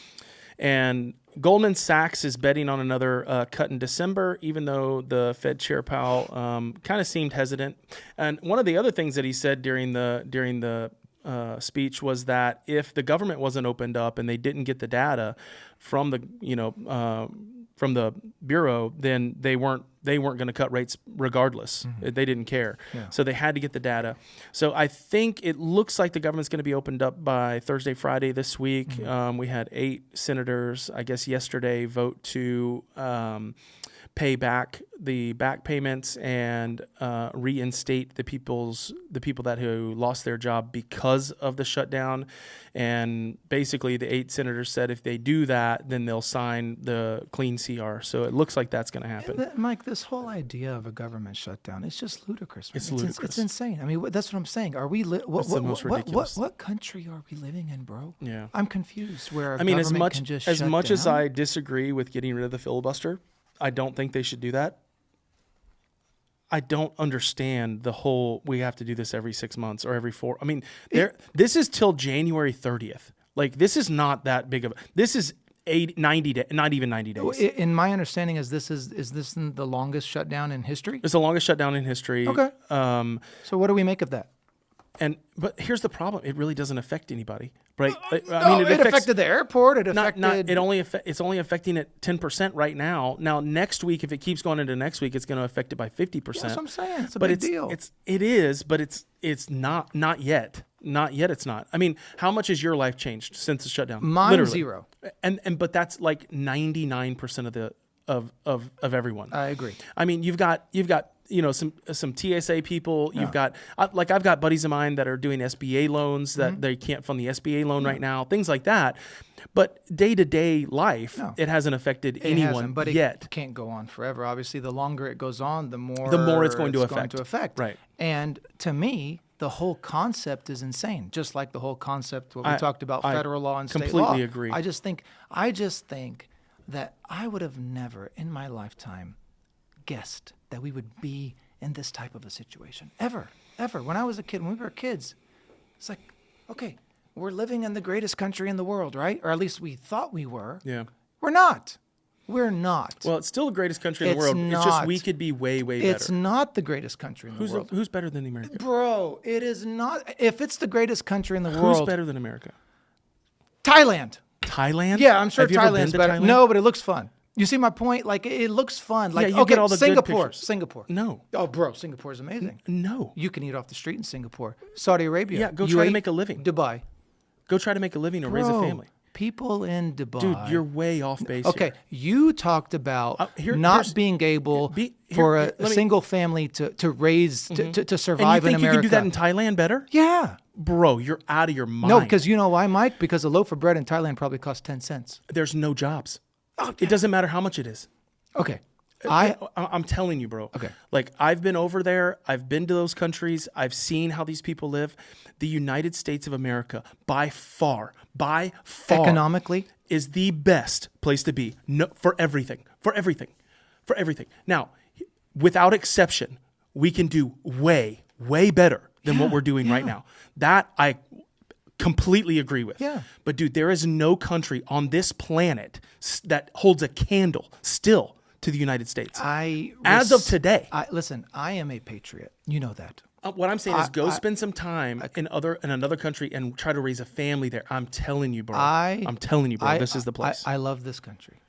Speaker 1: And Goldman Sachs is betting on another cut in December, even though the Fed Chair Powell kind of seemed hesitant. And one of the other things that he said during the speech was that if the government wasn't opened up and they didn't get the data from the from the bureau, then they weren't going to cut rates regardless. They didn't care.
Speaker 2: Yeah.
Speaker 1: So they had to get the data. So I think it looks like the government's going to be opened up by Thursday, Friday this week. We had 8 senators, I guess yesterday, vote to pay back the back payments and reinstate the people that who lost their job because of the shutdown. And basically the 8 senators said if they do that, then they'll sign the clean CR. So it looks like that's going to happen.
Speaker 2: Mike, this whole idea of a government shutdown, it's just ludicrous. Man.
Speaker 1: It's ludicrous.
Speaker 2: It's insane. I mean, that's what I'm saying. Are we
Speaker 1: It's the most ridiculous.
Speaker 2: What country are we living in, bro?
Speaker 1: Yeah.
Speaker 2: I'm confused where
Speaker 1: I mean, as
Speaker 2: government
Speaker 1: much
Speaker 2: can just
Speaker 1: as
Speaker 2: shut
Speaker 1: much as
Speaker 2: down.
Speaker 1: I disagree with getting rid of the filibuster, I don't think they should do that. I don't understand the whole we have to do this every 6 months or every 4. I mean, this is till January 30th. Like, this is not that big of this is 90 days, not even 90 days.
Speaker 2: In my understanding, is this the longest shutdown in history?
Speaker 1: It's the longest shutdown in history.
Speaker 2: Okay. So what do we make of that?
Speaker 1: But here's the problem: it really doesn't affect anybody, right?
Speaker 2: It affected the airport. It affected.
Speaker 1: It's only affecting it 10% right now. Now next week, if it keeps going into next week, it's going to affect it by 50%.
Speaker 2: That's what I'm saying. It's a
Speaker 1: but
Speaker 2: big deal.
Speaker 1: It's not yet. Not yet. It's not. I mean, how much has your life changed since the shutdown?
Speaker 2: Mine
Speaker 1: Literally.
Speaker 2: 0.
Speaker 1: But that's like 99% of everyone.
Speaker 2: I agree.
Speaker 1: I mean, you've got some TSA people. You've got I've got buddies of mine that are doing SBA loans that they can't fund the SBA loan right now. Things like that. But day-to-day life, it hasn't affected anyone
Speaker 2: but
Speaker 1: yet.
Speaker 2: It can't go on forever. Obviously, the longer it goes on, the more
Speaker 1: it's going to affect. Right.
Speaker 2: And to me, the whole concept is insane. Just like the whole concept what we talked about federal law and state law.
Speaker 1: Completely agree.
Speaker 2: I just think that I would have never in my lifetime guessed that we would be in this type of a situation. Ever. When I was a kid, when we were kids, it's like, okay, we're living in the greatest country in the world, right? Or at least we thought we were.
Speaker 1: Yeah.
Speaker 2: We're not. We're not.
Speaker 1: Well, it's still the greatest country in the world.
Speaker 2: Not.
Speaker 1: It's just we could be way, way better.
Speaker 2: It's not the greatest country in the world.
Speaker 1: Who's better than America?
Speaker 2: Bro, it is not. If it's the greatest country in the
Speaker 1: Who's
Speaker 2: world.
Speaker 1: better than America?
Speaker 2: Thailand.
Speaker 1: Thailand?
Speaker 2: Yeah, I'm sure
Speaker 1: Have you ever been
Speaker 2: Thailand's
Speaker 1: to
Speaker 2: better.
Speaker 1: Thailand?
Speaker 2: No, but it looks fun. You see my point? Like, it looks fun. Like,
Speaker 1: Yeah, you
Speaker 2: okay,
Speaker 1: get all the good
Speaker 2: Singapore.
Speaker 1: pictures.
Speaker 2: Singapore.
Speaker 1: No.
Speaker 2: Oh, bro, Singapore is amazing.
Speaker 1: No.
Speaker 2: You can eat off the street in Singapore. Saudi Arabia.
Speaker 1: Yeah, go try to make a living.
Speaker 2: Dubai.
Speaker 1: Go try to make a living or raise a family.
Speaker 2: People in Dubai.
Speaker 1: Dude, you're way off base
Speaker 2: Okay,
Speaker 1: here.
Speaker 2: you talked about
Speaker 1: here's-
Speaker 2: not being able for a single family to raise, to survive
Speaker 1: And
Speaker 2: in
Speaker 1: you think
Speaker 2: America.
Speaker 1: you can do that in Thailand better?
Speaker 2: Yeah.
Speaker 1: Bro, you're out of your mind.
Speaker 2: No, because you know why, Mike? Because a loaf of bread in Thailand probably costs 10 cents.
Speaker 1: there's no jobs.
Speaker 2: Oh,
Speaker 1: It doesn't matter how much it is.
Speaker 2: Okay.
Speaker 1: I'm telling you, bro.
Speaker 2: Okay.
Speaker 1: Like, I've been over there. I've been to those countries. I've seen how these people live. The United States of America, by far,
Speaker 2: Economically?
Speaker 1: is the best place to be. No, for everything. Now, without exception, we can do way, way better than what we're doing right now. That I completely agree with.
Speaker 2: Yeah.
Speaker 1: But dude, there is no country on this planet that holds a candle still to the United States. As of today.
Speaker 2: Listen, I am a patriot. You know that.
Speaker 1: What I'm saying is go spend some time in another country and try to raise a family there. I'm telling you, bro. This is the place.
Speaker 2: I love this country.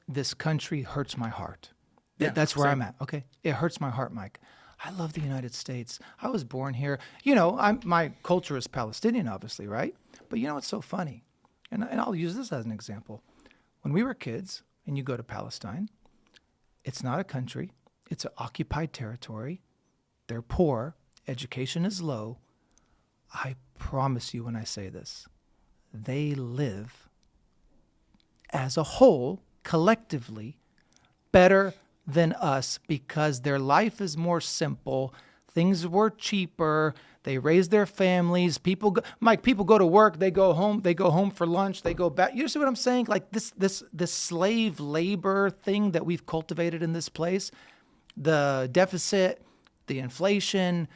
Speaker 2: This country hurts my heart.
Speaker 1: Yeah,
Speaker 2: That's where
Speaker 1: same.
Speaker 2: I'm at. Okay, it hurts my heart, Mike. I love the United States. I was born here. You know, my culture is Palestinian, obviously, right? But you know what's so funny? And I'll use this as an example. When we were kids, and you go to Palestine, it's not a country. It's an occupied territory. They're poor. Education is low. I promise you when I say this, they live as a whole, collectively, better than us because their life is more simple. Things were cheaper. They raise their families. People go to work. They go home. They go home for lunch. They go back. You see what I'm saying? Like this slave labor thing that we've cultivated in this place, the deficit, the inflation.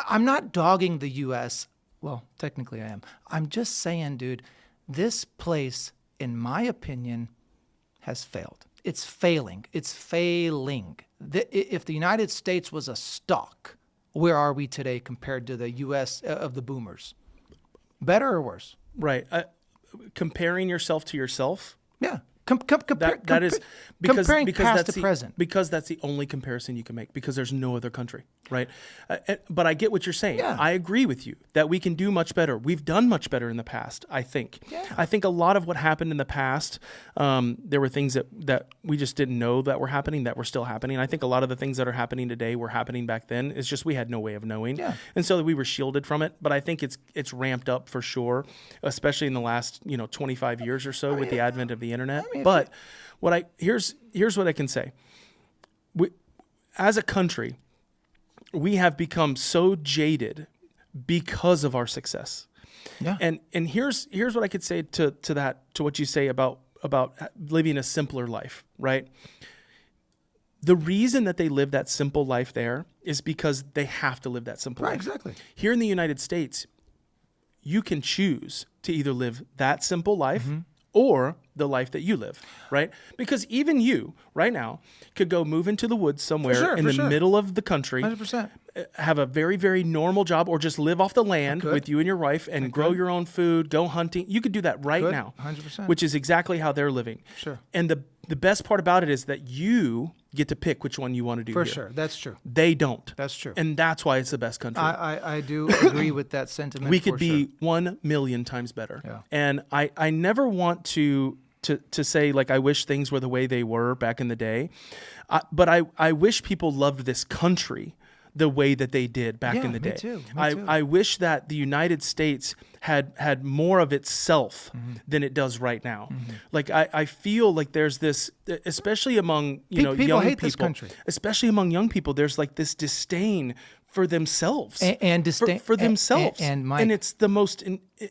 Speaker 2: I'm not dogging the U.S. Well, technically I am. I'm just saying, dude, this place in my opinion, has failed. It's failing. It's failing. If the United States was a stock, where are we today compared to the U.S. Of the boomers? Better or worse?
Speaker 1: Right. Comparing yourself to yourself.
Speaker 2: Yeah.
Speaker 1: That is because
Speaker 2: past
Speaker 1: that's
Speaker 2: to present.
Speaker 1: Because that's the only comparison you can make, because there's no other country, right? But I get what you're saying.
Speaker 2: Yeah.
Speaker 1: I agree with you that we can do much better. We've done much better in the past, I think.
Speaker 2: Yeah.
Speaker 1: I think a lot of what happened in the past, there were things that we just didn't know that were happening, that were still happening. I think a lot of the things that are happening today were happening back then. It's just we had no way of knowing.
Speaker 2: Yeah.
Speaker 1: And so we were shielded from it. But I think it's ramped up for sure, especially in the last 25 years or so with the advent of the internet. But here's what I can say. As a country, we have become so jaded because of our success.
Speaker 2: Yeah.
Speaker 1: And here's what I could say to what you say about living a simpler life, right? The reason that they live that simple life there is because they have to live that simple life.
Speaker 2: Exactly.
Speaker 1: Here in the United States, you can choose to either live that simple life or the life that you live, right? Because even you, right now, could go move into the woods somewhere in the middle of the country,
Speaker 2: 100%.
Speaker 1: have a very, very normal job, or just live off the land with you and your wife and grow your own food, go hunting. You could do that right now,
Speaker 2: 100%.
Speaker 1: which is exactly how they're living.
Speaker 2: Sure.
Speaker 1: And the best part about it is that you get to pick which one you want to do.
Speaker 2: For
Speaker 1: here.
Speaker 2: sure. That's true.
Speaker 1: They don't.
Speaker 2: That's true.
Speaker 1: And that's why it's the best country.
Speaker 2: I do agree with that sentiment.
Speaker 1: We could be 1 million times better.
Speaker 2: Yeah.
Speaker 1: And I never want to say, like, I wish things were the way they were back in the day. But I wish people loved this country the way that they did back in the day.
Speaker 2: Me too.
Speaker 1: I wish that the United States had more of itself than it does right now. Like I feel like there's this, especially among
Speaker 2: people
Speaker 1: young
Speaker 2: hate
Speaker 1: people,
Speaker 2: this country.
Speaker 1: especially among young people, there's like this disdain for themselves
Speaker 2: and disdain
Speaker 1: for themselves,
Speaker 2: and Mike,
Speaker 1: and it's the most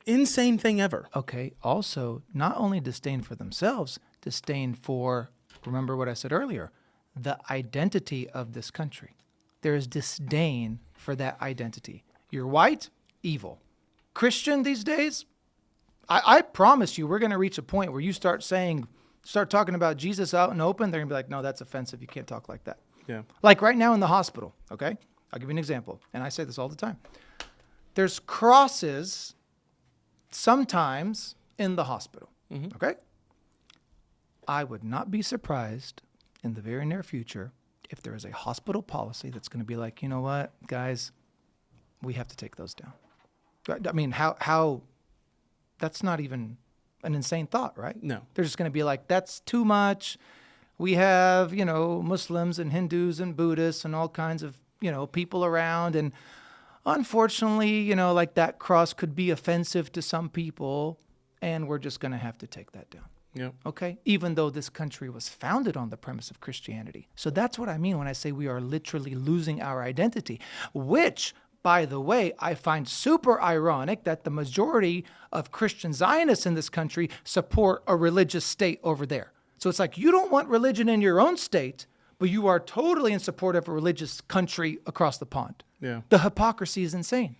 Speaker 1: insane thing ever.
Speaker 2: Okay. Also, not only disdain for themselves, disdain for, remember what I said earlier, the identity of this country. There is disdain for that identity. You're white, evil. Christian these days, I promise you, we're going to reach a point where you start talking about Jesus out in the open. They're going to be like, no, that's offensive. You can't talk like that.
Speaker 1: Yeah.
Speaker 2: Like right now in the hospital, okay? I'll give you an example. And I say this all the time. There's crosses sometimes in the hospital, okay? I would not be surprised in the very near future if there is a hospital policy that's going to be like, you know what, guys, we have to take those down. I mean, how that's not even an insane thought, right?
Speaker 1: No.
Speaker 2: They're just going to be like, that's too much. We have, Muslims and Hindus and Buddhists and all kinds of, people around. And unfortunately, like that cross could be offensive to some people, and we're just going to have to take that down.
Speaker 1: Yeah.
Speaker 2: Okay? Even though this country was founded on the premise of Christianity. So that's what I mean when I say we are literally losing our identity, which, by the way, I find super ironic that the majority of Christian Zionists in this country support a religious state over there. So it's like you don't want religion in your own state, but you are totally in support of a religious country across the pond.
Speaker 1: Yeah.
Speaker 2: The hypocrisy is insane.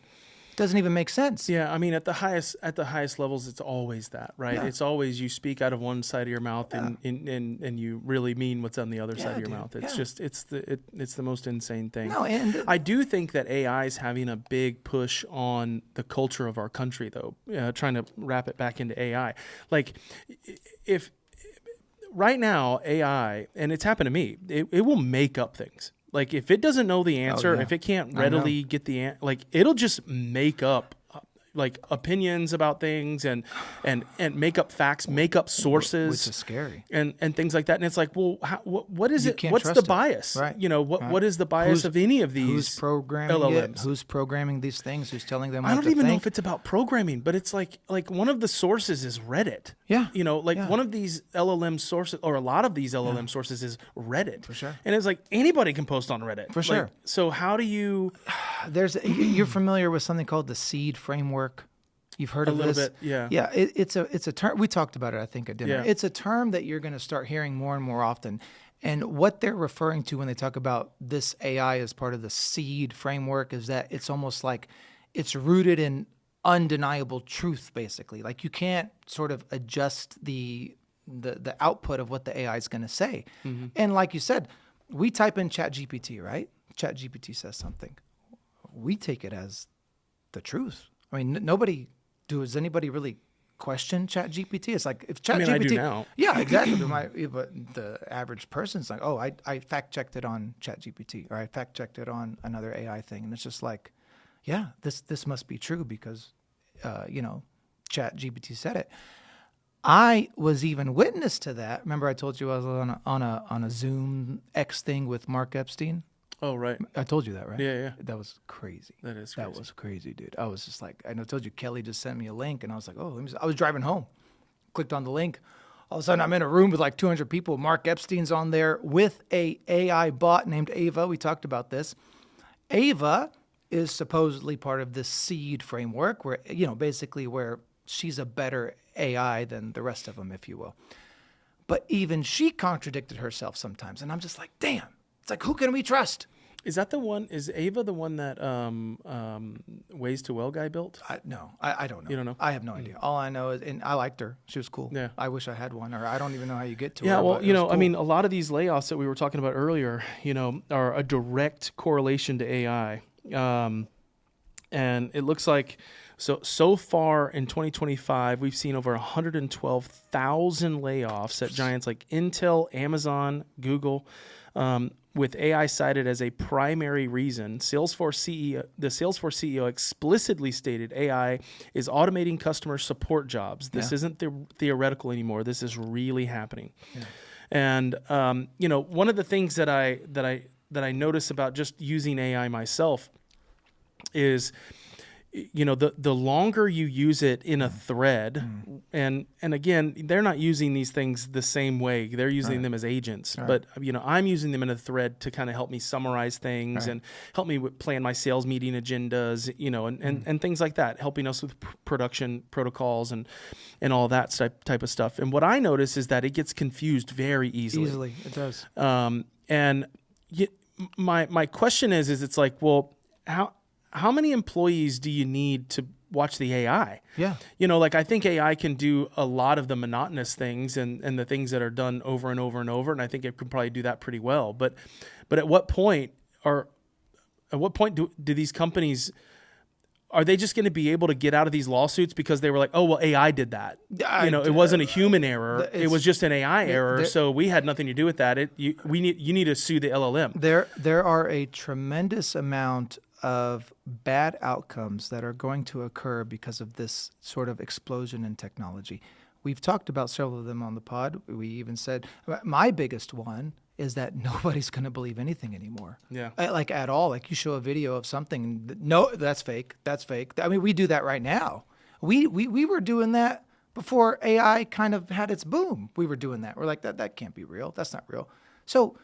Speaker 2: Doesn't even make sense.
Speaker 1: Yeah, I mean, at the highest levels, it's always that, right?
Speaker 2: Yeah.
Speaker 1: It's always you speak out of one side of your mouth and you really mean what's on the other side of your mouth. It's just it's the most insane thing.
Speaker 2: No, and
Speaker 1: I do think that AI is having a big push on the culture of our country, though. Trying to wrap it back into AI, like if right now AI, and it's happened to me, it will make up things. Like if it doesn't know the answer, if it can't readily get the answer, like it'll just make up like opinions about things and make up facts, make up sources,
Speaker 2: which is scary,
Speaker 1: and things like that. And it's like, well, what is it? What's the
Speaker 2: trust it.
Speaker 1: bias?
Speaker 2: Right.
Speaker 1: What is the bias of any of these?
Speaker 2: Who's programming
Speaker 1: LLMs?
Speaker 2: it? Who's programming these things? Who's telling them what
Speaker 1: I don't
Speaker 2: to
Speaker 1: even know
Speaker 2: think?
Speaker 1: if it's about programming, but it's like one of the sources is Reddit.
Speaker 2: Yeah.
Speaker 1: One of these LLM sources, or a lot of these LLM sources is Reddit.
Speaker 2: For sure.
Speaker 1: And it's like anybody can post on Reddit.
Speaker 2: For sure.
Speaker 1: So how do you?
Speaker 2: You're familiar with something called the SEED framework? You've heard of this?
Speaker 1: A little bit, yeah.
Speaker 2: Yeah, it's a term. We talked about it, I think, at dinner.
Speaker 1: Yeah.
Speaker 2: It's a term that you're going to start hearing more and more often. And what they're referring to when they talk about this AI as part of the SEED framework is that it's almost like it's rooted in undeniable truth, basically. Like you can't sort of adjust the output of what the AI is going to say. And like you said, we type in ChatGPT, right? ChatGPT says something. We take it as the truth. I mean, does anybody really question ChatGPT? It's like if ChatGPT,
Speaker 1: I do now.
Speaker 2: Yeah, exactly. But the average person's like, oh, I fact checked it on ChatGPT, or I fact checked it on another AI thing, and it's just like, yeah, this must be true because, ChatGPT said it. I was even witness to that. Remember, I told you I was on a Zoom X thing with Mark Epstein.
Speaker 1: Oh, right.
Speaker 2: I told you that, right?
Speaker 1: Yeah.
Speaker 2: That was crazy.
Speaker 1: That is crazy.
Speaker 2: That was crazy, dude. I was just like, I told you Kelly just sent me a link, and I was like, oh, I was driving home, clicked on the link. All of a sudden, I'm in a room with like 200 people. Mark Epstein's on there with a AI bot named Ava. We talked about this. Ava is supposedly part of this seed framework where, basically where she's a better AI than the rest of them, if you will. But even she contradicted herself sometimes. And I'm just like, damn. It's like, who can we trust?
Speaker 1: Is that the one? Is Ava the one that Ways to Well guy built?
Speaker 2: No, I don't know.
Speaker 1: You don't know?
Speaker 2: I have no idea. All I know is, and I liked her. She was cool.
Speaker 1: Yeah.
Speaker 2: I wish I had one, or I don't even know how you get to her.
Speaker 1: Yeah, well,
Speaker 2: but it was
Speaker 1: I
Speaker 2: cool.
Speaker 1: mean, a lot of these layoffs that we were talking about earlier, are a direct correlation to AI. And it looks like so far in 2025, we've seen over 112,000 layoffs at giants like Intel, Amazon, Google, with AI cited as a primary reason. The Salesforce CEO explicitly stated AI is automating customer support jobs. This isn't theoretical anymore. This is really happening. Yeah. And one of the things that I notice about just using AI myself is, the longer you use it in a thread, and again, they're not using these things the same way. They're using them as agents. Right. But, I'm using them in a thread to kind of help me summarize things and help me plan my sales meeting agendas, and things like that, helping us with production protocols and all that type of stuff. And what I notice is that it gets confused very easily.
Speaker 2: Easily, it does.
Speaker 1: And my question is it's like, well, how many employees do you need to watch the AI?
Speaker 2: Yeah.
Speaker 1: I think AI can do a lot of the monotonous things and the things that are done over and over and over. And I think it can probably do that pretty well. But at what point do these companies, are they just going to be able to get out of these lawsuits because they were like, oh, well, AI did that. It wasn't a human error. It was just an AI error. So we had nothing to do with that. You need to sue the LLM.
Speaker 2: There are a tremendous amount of bad outcomes that are going to occur because of this sort of explosion in technology. We've talked about several of them on the pod. We even said my biggest one is that nobody's going to believe anything anymore.
Speaker 1: Yeah.
Speaker 2: Like at all. Like you show a video of something, no, that's fake. That's fake. I mean, we do that right now. We were doing that before AI kind of had its boom. We were doing that. We're like, that can't be real. That's not real. So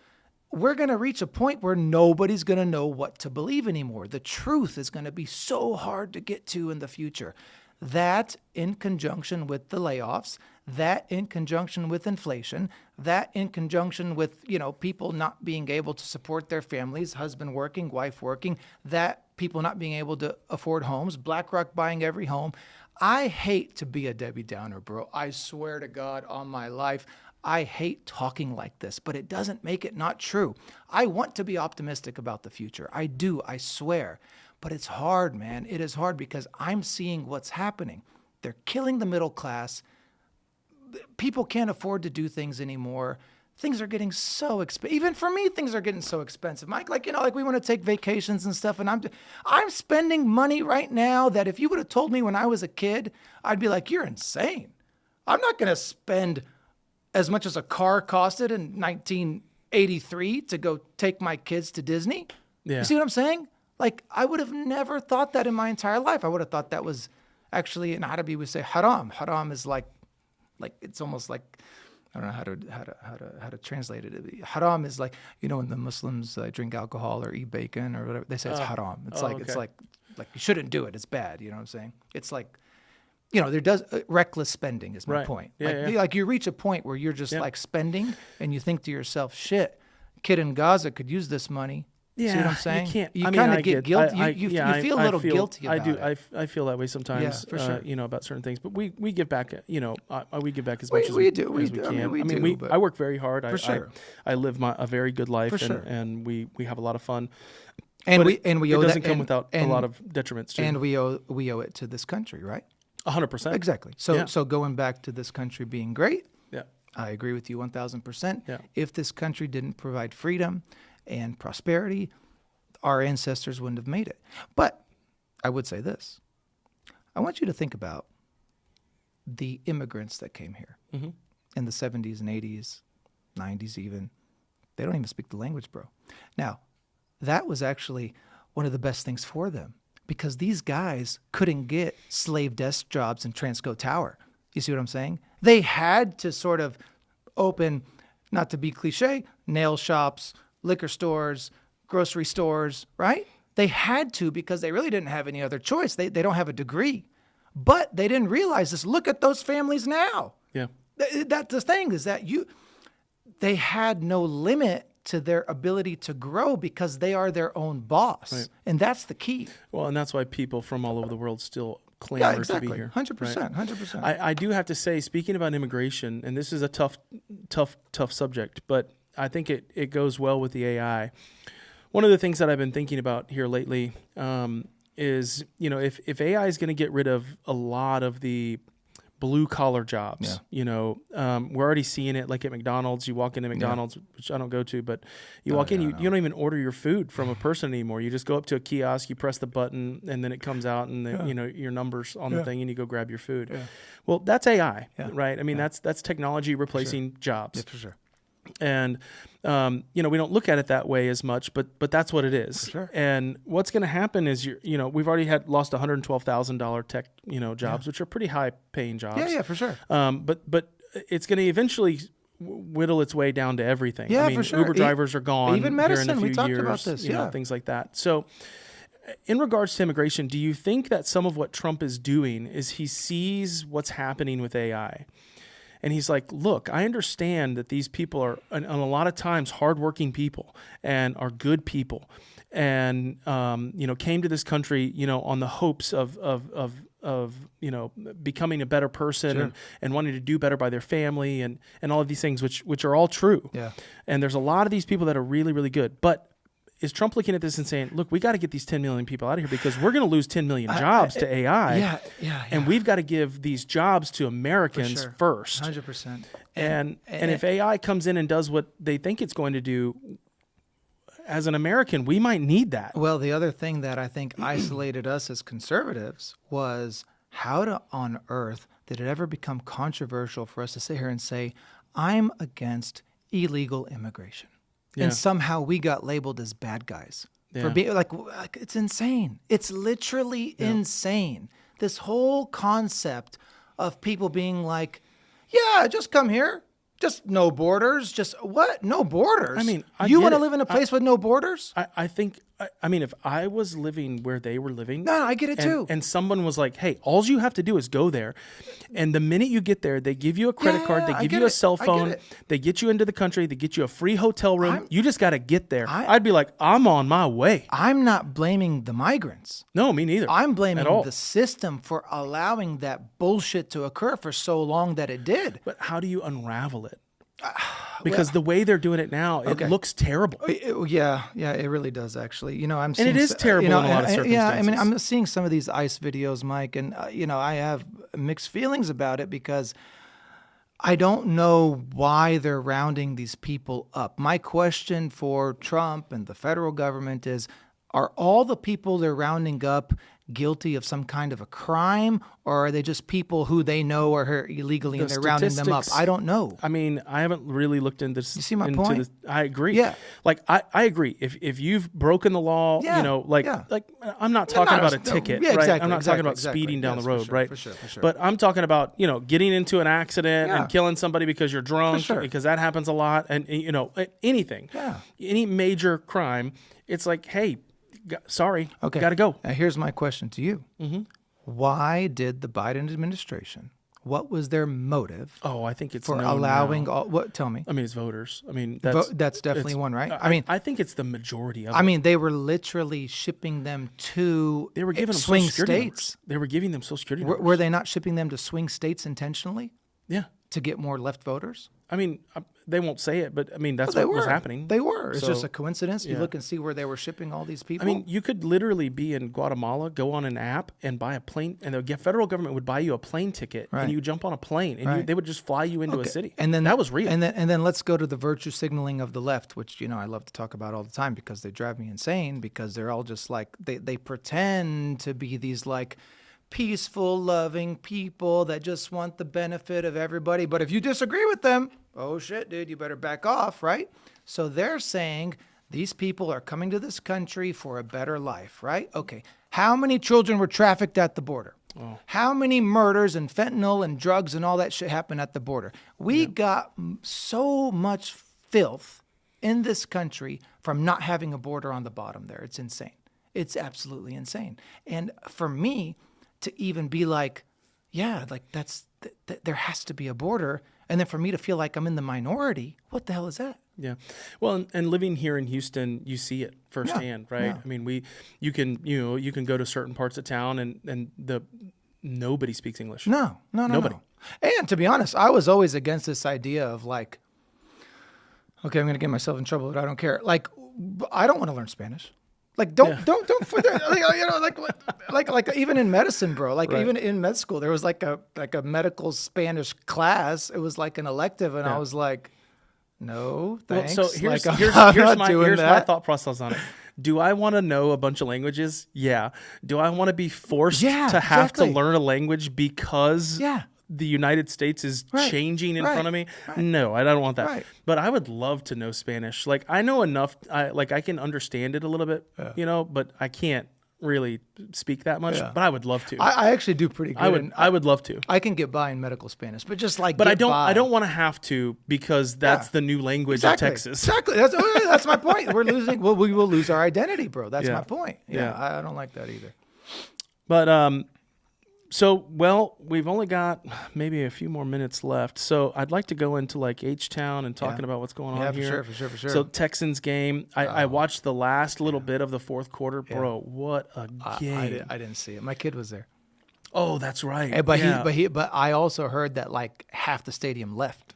Speaker 2: we're going to reach a point where nobody's going to know what to believe anymore. The truth is going to be so hard to get to in the future. That in conjunction with the layoffs, that in conjunction with inflation, that in conjunction with, people not being able to support their families, husband working, wife working, that people not being able to afford homes, BlackRock buying every home. I hate to be a Debbie Downer, bro. I swear to God on my life, I hate talking like this, but it doesn't make it not true. I want to be optimistic about the future. I do, I swear. But it's hard, man. It is hard because I'm seeing what's happening. They're killing the middle class. People can't afford to do things anymore. Things are getting so expensive. Even for me, things are getting so expensive. Mike, like we want to take vacations and stuff, and I'm spending money right now that if you would have told me when I was a kid, I'd be like, you're insane. I'm not going to spend as much as a car costed in 1983 to go take my kids to Disney.
Speaker 1: Yeah.
Speaker 2: You see what I'm saying? Like, I would have never thought that in my entire life. I would have thought that was actually, in Arabic we say haram. Haram is like it's almost like, I don't know how to translate it. Haram is like, when the Muslims drink alcohol or eat bacon or whatever, they say it's haram. It's it's like you shouldn't do it. It's bad. You know what I'm saying? It's like, there does reckless spending is my point.
Speaker 1: Yeah,
Speaker 2: like you reach a point where you're just like spending and you think to yourself, shit, kid in Gaza could use this money.
Speaker 1: Yeah,
Speaker 2: See what I'm saying?
Speaker 1: you can't.
Speaker 2: You
Speaker 1: I mean,
Speaker 2: kind
Speaker 1: I
Speaker 2: of get
Speaker 1: get
Speaker 2: guilty.
Speaker 1: I-
Speaker 2: You
Speaker 1: yeah,
Speaker 2: feel a little guilty about
Speaker 1: I do.
Speaker 2: it.
Speaker 1: I feel that way sometimes.
Speaker 2: Yeah, for sure.
Speaker 1: About certain things, but we give back. We give back as
Speaker 2: We-
Speaker 1: much as
Speaker 2: we
Speaker 1: we
Speaker 2: do, we
Speaker 1: as
Speaker 2: do.
Speaker 1: we
Speaker 2: I
Speaker 1: can.
Speaker 2: mean, we do, but-
Speaker 1: I work very hard.
Speaker 2: For sure.
Speaker 1: I live a very good life,
Speaker 2: For
Speaker 1: and,
Speaker 2: sure.
Speaker 1: and we have a lot of fun.
Speaker 2: And
Speaker 1: But
Speaker 2: we
Speaker 1: it
Speaker 2: owe
Speaker 1: doesn't
Speaker 2: that,
Speaker 1: come without a lot of detriments too.
Speaker 2: and we owe it to this country, right?
Speaker 1: 100%.
Speaker 2: Exactly. So
Speaker 1: Yeah.
Speaker 2: so going back to this country being great,
Speaker 1: Yeah.
Speaker 2: I agree with you 1,000%.
Speaker 1: Yeah.
Speaker 2: If this country didn't provide freedom and prosperity, our ancestors wouldn't have made it. But I would say this. I want you to think about the immigrants that came here
Speaker 1: Mm-hmm.
Speaker 2: in the 70s and 80s, 90s even. They don't even speak the language, bro. Now, that was actually one of the best things for them because these guys couldn't get slave desk jobs in Transco Tower. You see what I'm saying? They had to sort of open, not to be cliche, nail shops, liquor stores, grocery stores, right? They had to because they really didn't have any other choice. They don't have a degree. But they didn't realize this. Look at those families now.
Speaker 1: Yeah.
Speaker 2: That's the thing is that they had no limit to their ability to grow because they are their own boss.
Speaker 1: Right.
Speaker 2: And that's the key.
Speaker 1: Well, and that's why people from all over the world still clamor to be here.
Speaker 2: 100%.
Speaker 1: right?
Speaker 2: 100%.
Speaker 1: I do have to say, speaking about immigration, and this is a tough subject, but I think it goes well with the AI. One of the things that I've been thinking about here lately is, if AI is going to get rid of a lot of the blue collar jobs, we're already seeing it like at McDonald's. You walk into McDonald's, which I don't go to, but you walk in, you don't even order your food from a person anymore. You just go up to a kiosk, you press the button, and then it comes out and your number's on the thing and you go grab your food. Yeah. Well, that's AI, right? I mean, that's technology replacing jobs.
Speaker 2: Yeah, for sure.
Speaker 1: And, we don't look at it that way as much, but that's what it is.
Speaker 2: For sure.
Speaker 1: And what's going to happen is, we've already lost $112,000 tech, jobs, which are pretty high paying jobs.
Speaker 2: Yeah, for sure.
Speaker 1: But it's going to eventually whittle its way down to everything.
Speaker 2: Yeah,
Speaker 1: I mean,
Speaker 2: for sure.
Speaker 1: Uber drivers are gone.
Speaker 2: Even
Speaker 1: here
Speaker 2: medicine,
Speaker 1: in a few
Speaker 2: we talked
Speaker 1: years,
Speaker 2: about this,
Speaker 1: things like that. So in regards to immigration, do you think that some of what Trump is doing is he sees what's happening with AI? And he's like, look, I understand that these people are, and a lot of times, hardworking people and are good people, and came to this country, on the hopes of becoming a better person and wanting to do better by their family and all of these things, which are all true.
Speaker 2: Yeah.
Speaker 1: And there's a lot of these people that are really, really good, but is Trump looking at this and saying, look, we got to get these 10 million people out of here because we're going to lose 10 million jobs to AI.
Speaker 2: Yeah.
Speaker 1: And we've got to give these jobs to Americans
Speaker 2: sure.
Speaker 1: first.
Speaker 2: 100%.
Speaker 1: And if AI comes in and does what they think it's going to do, as an American, we might need that.
Speaker 2: Well, the other thing that I think isolated us as conservatives was how on earth did it ever become controversial for us to sit here and say, I'm against illegal immigration?
Speaker 1: Yeah.
Speaker 2: And somehow we got labeled as bad guys for being like, it's insane. It's literally insane. This whole concept of people being like, yeah, just come here. Just no borders. Just what? No borders.
Speaker 1: I mean,
Speaker 2: you want to live in a place with no borders?
Speaker 1: I think, if I was living where they were living.
Speaker 2: No, I get it too.
Speaker 1: And someone was like, hey, all you have to do is go there. And the minute you get there, they give you a credit card. They give you a cell phone. They get you into the country. They get you a free hotel room. You just got to get there. I'd be like, I'm on my way.
Speaker 2: I'm not blaming the migrants.
Speaker 1: No, me neither.
Speaker 2: I'm blaming the system for allowing that bullshit to occur for so long that it did.
Speaker 1: But how do you unravel it? Because the way they're doing it now, it looks terrible.
Speaker 2: Yeah, it really does actually. I'm seeing,
Speaker 1: and it is terrible in a lot of circumstances.
Speaker 2: Yeah, I mean, I'm seeing some of these ICE videos, Mike, and I have mixed feelings about it because I don't know why they're rounding these people up. My question for Trump and the federal government is, are all the people they're rounding up guilty of some kind of a crime, or are they just people who they know are here illegally and they're rounding them up? I don't know.
Speaker 1: I mean, I haven't really looked into this.
Speaker 2: You see my point?
Speaker 1: I agree.
Speaker 2: Yeah.
Speaker 1: Like, I agree. If you've broken the law, I'm not talking about a ticket,
Speaker 2: yeah,
Speaker 1: right?
Speaker 2: exactly,
Speaker 1: I'm not talking about speeding down the road, right? For sure. But I'm talking about, getting into an accident and killing somebody because you're drunk, because that happens a lot. And, anything, any major crime, it's like, hey, sorry, got to go.
Speaker 2: Now, here's my question to you.
Speaker 1: Mm-hmm.
Speaker 2: Why did the Biden administration what was their motive
Speaker 1: Oh, I think it's
Speaker 2: for
Speaker 1: known
Speaker 2: allowing
Speaker 1: now.
Speaker 2: all? What? Tell me.
Speaker 1: I mean, it's voters. I mean,
Speaker 2: That's definitely one, right? I mean,
Speaker 1: I think it's the majority of
Speaker 2: I
Speaker 1: it.
Speaker 2: mean, they were literally shipping them to
Speaker 1: They were giving them
Speaker 2: swing
Speaker 1: Social Security
Speaker 2: states.
Speaker 1: numbers. They were giving them Social Security numbers.
Speaker 2: Were they not shipping them to swing states intentionally
Speaker 1: Yeah.
Speaker 2: to get more left voters?
Speaker 1: I mean, they won't say it, but I mean, that's
Speaker 2: They
Speaker 1: what was
Speaker 2: were.
Speaker 1: happening.
Speaker 2: They were. It's
Speaker 1: So,
Speaker 2: just a coincidence. You
Speaker 1: yeah.
Speaker 2: look and see where they were shipping all these people.
Speaker 1: I mean, you could literally be in Guatemala, go on an app and buy a plane, and the federal government would buy you a plane ticket,
Speaker 2: Right.
Speaker 1: and you jump on a plane, and
Speaker 2: Right.
Speaker 1: they would just fly you into a
Speaker 2: Okay.
Speaker 1: city.
Speaker 2: And then
Speaker 1: that was real.
Speaker 2: And then let's go to the virtue signaling of the left, which I love to talk about all the time because they drive me insane because they're all just like they pretend to be these like peaceful, loving people that just want the benefit of everybody. But if you disagree with them, oh shit, dude, you better back off, right? So they're saying these people are coming to this country for a better life, right? Okay. How many children were trafficked at the border?
Speaker 1: Oh.
Speaker 2: How many murders and fentanyl and drugs and all that shit happened at the border? We got so much filth in this country from not having a border on the bottom there. It's insane. It's absolutely insane. And for me to even be like, yeah, like there has to be a border. And then for me to feel like I'm in the minority, what the hell is that?
Speaker 1: Yeah. Well, and living here in Houston, you see it firsthand, right?
Speaker 2: yeah.
Speaker 1: I mean, you can go to certain parts of town and nobody speaks English.
Speaker 2: No.
Speaker 1: Nobody.
Speaker 2: No. And to be honest, I was always against this idea of like, okay, I'm going to get myself in trouble, but I don't care. Like, I don't want to learn Spanish. Like, don't, like even in medicine, bro, like
Speaker 1: Right.
Speaker 2: even in med school, there was like a medical Spanish class. It was like an elective. And I was like, no, thanks.
Speaker 1: Well, so here's
Speaker 2: like, I'm not
Speaker 1: my
Speaker 2: doing
Speaker 1: here's my
Speaker 2: that.
Speaker 1: thought process on it. Do I want to know a bunch of languages? Yeah. Do I want to be forced
Speaker 2: Yeah,
Speaker 1: to have
Speaker 2: exactly.
Speaker 1: to learn a language because
Speaker 2: Yeah.
Speaker 1: the United States is
Speaker 2: Right,
Speaker 1: changing in
Speaker 2: right,
Speaker 1: front of me?
Speaker 2: right.
Speaker 1: No, I don't want that.
Speaker 2: Right.
Speaker 1: But I would love to know Spanish. Like I know enough. I can understand it a little bit, but I can't really speak that much.
Speaker 2: Yeah.
Speaker 1: But I would love to.
Speaker 2: I actually do pretty good.
Speaker 1: I would love to.
Speaker 2: I can get by in medical Spanish, but just like,
Speaker 1: But I
Speaker 2: get
Speaker 1: don't.
Speaker 2: by.
Speaker 1: I don't want to have to because that's
Speaker 2: Yeah.
Speaker 1: the new language
Speaker 2: Exactly.
Speaker 1: of Texas.
Speaker 2: Exactly. That's my point. We're losing. Well, we will lose our identity, bro. That's
Speaker 1: Yeah.
Speaker 2: my point.
Speaker 1: Yeah.
Speaker 2: I don't like that either.
Speaker 1: But we've only got maybe a few more minutes left. So I'd like to go into like H-Town and talking about what's going on
Speaker 2: for
Speaker 1: here.
Speaker 2: sure, for sure.
Speaker 1: So Texans game. I watched the last little bit of the fourth quarter. Bro, what a game.
Speaker 2: I didn't see it. My kid was there.
Speaker 1: Oh, that's right.
Speaker 2: But I also heard that like half the stadium left.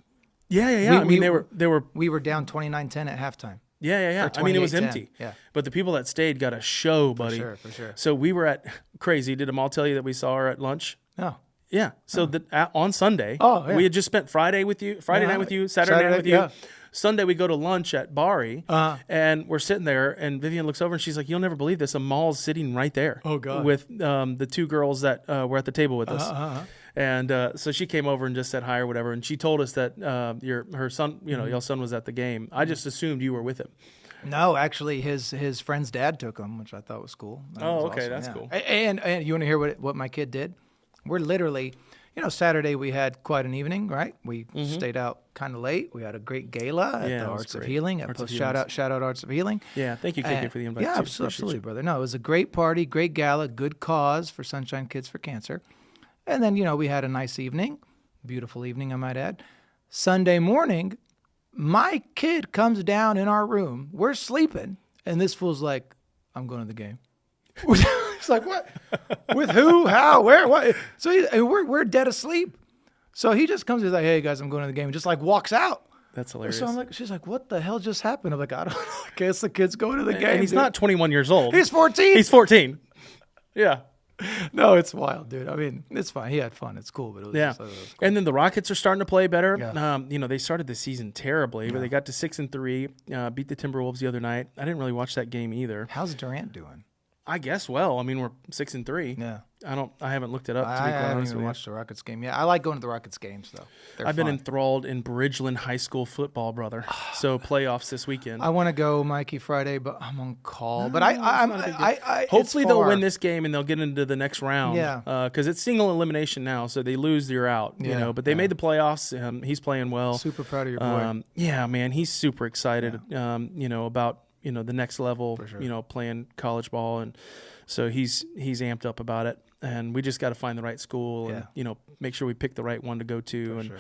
Speaker 1: Yeah. I mean, they were.
Speaker 2: We were down 29-10 at halftime.
Speaker 1: Yeah.
Speaker 2: Or
Speaker 1: I mean, it was
Speaker 2: 28-10.
Speaker 1: empty.
Speaker 2: Yeah.
Speaker 1: But the people that stayed got a show, buddy.
Speaker 2: For sure.
Speaker 1: So we were at crazy. Did Amal tell you that we saw her at lunch?
Speaker 2: No.
Speaker 1: Yeah. So on Sunday, we had just spent Friday night with you, Saturday night with you.
Speaker 2: yeah.
Speaker 1: Sunday we go to lunch at Bari, and we're sitting there, and Vivian looks over and she's like, "You'll never believe this. Amal's sitting right there.
Speaker 2: Oh, God.
Speaker 1: With the two girls that were at the table with us." And so she came over and just said hi or whatever, and she told us that her son, your son was at the game. I just assumed you were with him.
Speaker 2: No, actually, his friend's dad took him, which I thought was cool. That was
Speaker 1: Okay,
Speaker 2: awesome,
Speaker 1: that's
Speaker 2: yeah.
Speaker 1: cool.
Speaker 2: And you want to hear what my kid did? We're literally, Saturday we had quite an evening, right? We stayed out kind of late. We had a great gala at
Speaker 1: Yeah,
Speaker 2: the
Speaker 1: it was
Speaker 2: Arts of
Speaker 1: great.
Speaker 2: Healing.
Speaker 1: Arts of
Speaker 2: Shout out Arts of Healing.
Speaker 1: Yeah, thank you, KK, for the invite.
Speaker 2: Yeah,
Speaker 1: too.
Speaker 2: absolutely, brother. No, it was a great party, great gala, good cause for Sunshine Kids for Cancer. And then, we had a nice evening, beautiful evening, I might add. Sunday morning, my kid comes down in our room. We're sleeping, and this fool's like, "I'm going to the game." It's like, what? With who? How? Where? What? So we're dead asleep. So he just comes. He's like, "Hey guys, I'm going to the game." And just like walks out.
Speaker 1: That's hilarious.
Speaker 2: So I'm like, she's like, "What the hell just happened?" I'm like, "I don't know. I guess the kid's going to the game."
Speaker 1: And he's
Speaker 2: dude.
Speaker 1: not 21 years old.
Speaker 2: He's 14.
Speaker 1: He's 14. Yeah.
Speaker 2: No, it's wild, dude. I mean, it's fine. He had fun. It's cool, but it was
Speaker 1: Yeah.
Speaker 2: just, it was cool.
Speaker 1: And then the Rockets are starting to play better.
Speaker 2: Yeah.
Speaker 1: They started the season terribly, but they got to 6-3, beat the Timberwolves the other night. I didn't really watch that game either.
Speaker 2: How's Durant doing?
Speaker 1: I guess well. I mean, we're 6-3.
Speaker 2: Yeah.
Speaker 1: I haven't looked it up to be
Speaker 2: I
Speaker 1: quite
Speaker 2: haven't
Speaker 1: honest
Speaker 2: even
Speaker 1: with you.
Speaker 2: watched the Rockets game. Yeah, I like going to the Rockets games though. They're
Speaker 1: I've been
Speaker 2: fun.
Speaker 1: enthralled in Bridgeland High School football, brother. So playoffs this weekend.
Speaker 2: I want to go, Mikey, Friday, but I'm on call. But I
Speaker 1: Hopefully
Speaker 2: it's
Speaker 1: they'll
Speaker 2: far.
Speaker 1: win this game and they'll get into the next round.
Speaker 2: Yeah.
Speaker 1: Because it's single elimination now, so they lose, you're out.
Speaker 2: Yeah,
Speaker 1: But they made the playoffs. He's playing well.
Speaker 2: Super proud of your boy.
Speaker 1: Yeah, man, he's super excited. About the next level.
Speaker 2: For sure.
Speaker 1: Playing college ball, and so he's amped up about it. and we just got to find the right school and make sure we pick the right one to go to and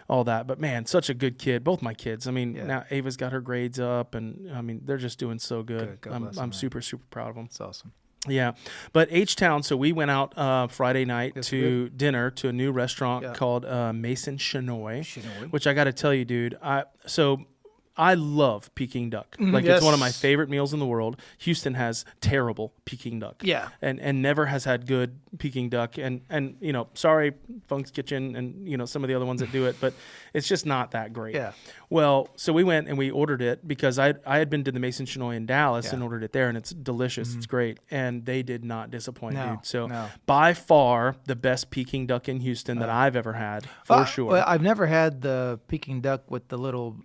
Speaker 1: all that. But man, such a good kid. Both my kids. I mean, now Ava's got her grades up, and I mean they're just doing so good. I'm super proud of them.
Speaker 2: It's awesome.
Speaker 1: Yeah, but H-Town, so we went out Friday night to dinner to a new restaurant called Mason Chinoy, which I got to tell you, dude, I love Peking duck. Like it's one of my favorite meals in the world. Houston has terrible Peking duck.
Speaker 2: Yeah.
Speaker 1: And never has had good Peking duck. And sorry, Funk's Kitchen and some of the other ones that do it, but it's just not that great.
Speaker 2: Yeah.
Speaker 1: Well, so we went and we ordered it because I had been to the Mason Chinoy in Dallas and ordered it there, and it's delicious. It's great. And they did not disappoint, dude. So by far the best Peking duck in Houston that I've ever had, for sure.
Speaker 2: Well, I've never had the Peking duck with the little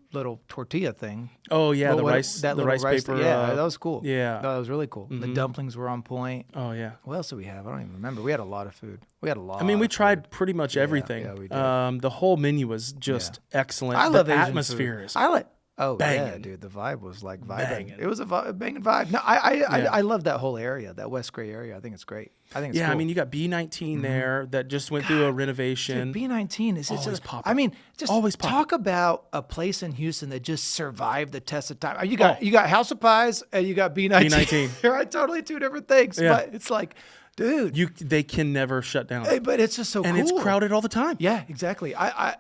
Speaker 2: tortilla thing.
Speaker 1: Oh yeah, the rice paper.
Speaker 2: Yeah, that was cool.
Speaker 1: Yeah,
Speaker 2: that was really cool. The dumplings were on point.
Speaker 1: Oh yeah.
Speaker 2: What else did we have? I don't even remember. We had a lot of food. I
Speaker 1: mean, we tried pretty much everything.
Speaker 2: Yeah, we did.
Speaker 1: The whole menu was just excellent.
Speaker 2: I love
Speaker 1: the
Speaker 2: Asian
Speaker 1: atmosphere
Speaker 2: food.
Speaker 1: is
Speaker 2: yeah, dude. The vibe was like vibing. It was a banging vibe. No, I love that whole area, that West Gray area. I think it's great. I think it's cool.
Speaker 1: I mean, you got B19 there that just went through a renovation.
Speaker 2: Dude, B19 is
Speaker 1: always
Speaker 2: just
Speaker 1: popping.
Speaker 2: I mean, just
Speaker 1: always popping.
Speaker 2: Talk about a place in Houston that just survived the test of time. You got House of Pies and you got B19.
Speaker 1: B19.
Speaker 2: Right, totally two different things.
Speaker 1: Yeah.
Speaker 2: But it's like, dude,
Speaker 1: they can never shut down.
Speaker 2: But it's just so cool.
Speaker 1: And it's crowded all the time.
Speaker 2: Yeah, exactly. I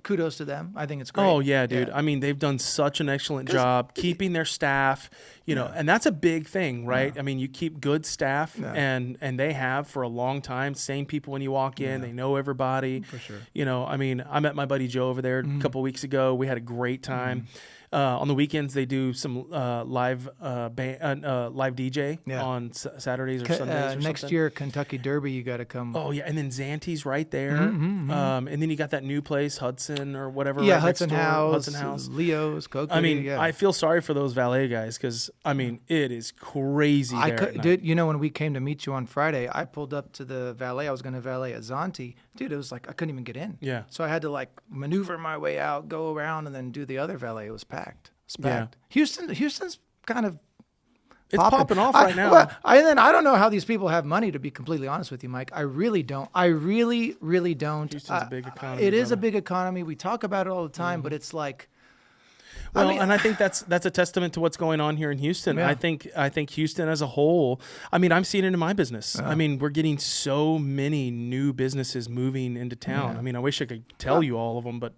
Speaker 2: kudos to them. I think it's great.
Speaker 1: Oh yeah, dude. I mean, they've done such an excellent job keeping their staff, and that's a big thing, right? I mean, you keep good staff and they have for a long time. Same people when you walk in, they know everybody.
Speaker 2: For sure.
Speaker 1: I mean, I met my buddy Joe over there a couple of weeks ago. We had a great time. On the weekends, they do some live DJ on Saturdays or Sundays.
Speaker 2: Next year, Kentucky Derby, you got to come.
Speaker 1: Oh yeah, and then Zante's right there, and then you got that new place, Hudson or whatever.
Speaker 2: Yeah,
Speaker 1: right
Speaker 2: Hudson
Speaker 1: House,
Speaker 2: Leo's, Coke.
Speaker 1: I mean, I feel sorry for those valet guys because I mean it is crazy.
Speaker 2: Dude, when we came to meet you on Friday, I pulled up to the valet. I was going to valet at Zante. Dude, it was like I couldn't even get in.
Speaker 1: Yeah.
Speaker 2: So I had to like maneuver my way out, go around, and then do the other valet. It was packed. It's packed.
Speaker 1: Yeah.
Speaker 2: Houston's kind of
Speaker 1: popping off right now.
Speaker 2: Well, I don't know how these people have money, to be completely honest with you, Mike. I really don't. I really don't.
Speaker 1: Houston's a big economy.
Speaker 2: It is a big economy. We talk about it all the time, but it's like.
Speaker 1: Well, and I think that's a testament to what's going on here in Houston.
Speaker 2: Yeah.
Speaker 1: I think Houston as a whole. I mean, I'm seeing it in my business. I mean, we're getting so many new businesses moving into town. I mean, I wish I could tell you all of them, but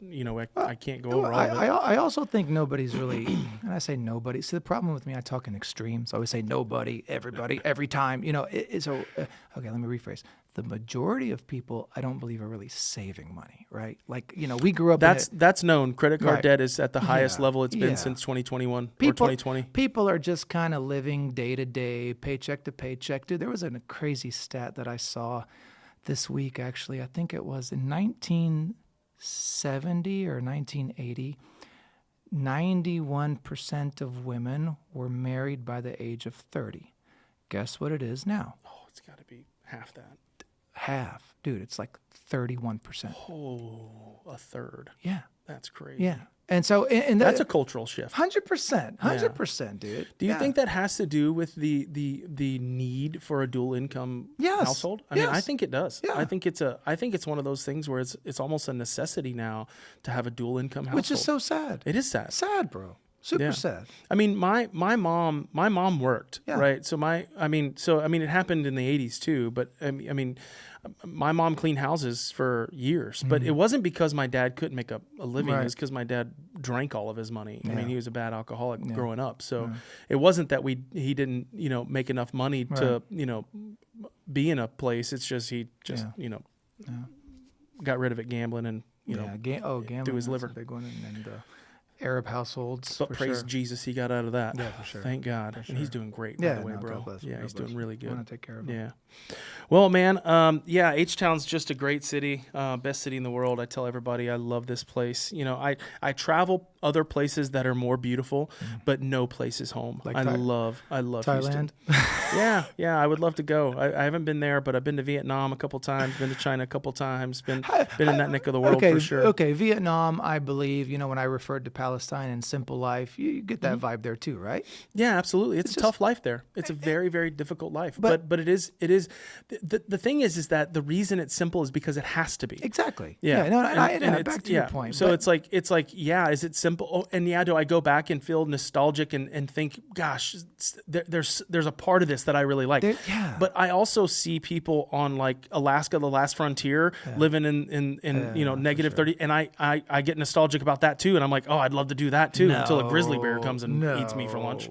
Speaker 1: I can't go over all of it.
Speaker 2: I also think nobody's really. And I say nobody. See, the problem with me, I talk in extremes. I always say nobody, everybody, every time. Okay, let me rephrase. The majority of people, I don't believe, are really saving money, right? Like, we grew up.
Speaker 1: That's known. Credit card debt is at the highest level it's been since 2021 or 2020.
Speaker 2: People are just kind of living day to day, paycheck to paycheck. Dude, there was a crazy stat that I saw this week, actually. I think it was in 1970 or 1980. 91% of women were married by the age of 30. Guess what it is now?
Speaker 1: Oh, it's got to be half that.
Speaker 2: Half. Dude, it's like 31%.
Speaker 1: Oh, a third.
Speaker 2: Yeah.
Speaker 1: That's crazy.
Speaker 2: Yeah. And so
Speaker 1: that's a cultural shift.
Speaker 2: 100%, dude.
Speaker 1: Do you think that has to do with the need for a dual income household? I mean, I think it does. Yeah. I think it's one of those things where it's almost a necessity now to have a dual income household.
Speaker 2: Which is so sad.
Speaker 1: It is sad.
Speaker 2: Sad, bro. Super sad.
Speaker 1: I mean, my mom worked, right? So it happened in the 80s too, but I mean, my mom cleaned houses for years, but it wasn't because my dad couldn't make a living. It was because my dad drank all of his money. I mean, he was a bad alcoholic growing up. So it wasn't that he didn't, make enough money to, be in a place. It's just, he just, got rid of it gambling and,
Speaker 2: gambling
Speaker 1: through his liver.
Speaker 2: A big one. And Arab households.
Speaker 1: But praise Jesus, he got out of that.
Speaker 2: Yeah, for sure.
Speaker 1: Thank God.
Speaker 2: For sure.
Speaker 1: And he's doing great, by the way, bro.
Speaker 2: God bless him.
Speaker 1: Yeah, he's doing really good.
Speaker 2: I want to take care of him.
Speaker 1: Yeah. Well, man, H-Town's just a great city, best city in the world. I tell everybody I love this place. I travel other places that are more beautiful, but no place is home. I love
Speaker 2: Thailand.
Speaker 1: Houston. Yeah. I would love to go. I haven't been there, but I've been to Vietnam a couple times, been to China a couple times, been in that neck of the world for sure.
Speaker 2: Okay, Vietnam, I believe, when I referred to Palestine and simple life, you get that vibe there too, right?
Speaker 1: Yeah, absolutely. It's a tough life there. It's a very, very difficult life. But it is the thing is that the reason it's simple is because it has to be.
Speaker 2: Exactly.
Speaker 1: Yeah.
Speaker 2: Back to your point.
Speaker 1: So it's like, is it simple? Oh, and do I go back and feel nostalgic and think, gosh, there's a part of this that I really like. But I also see people on like Alaska, the last frontier, living in negative 30, and I get nostalgic about that too. And I'm like, oh, I'd love to do that too until a grizzly bear comes and eats me for lunch.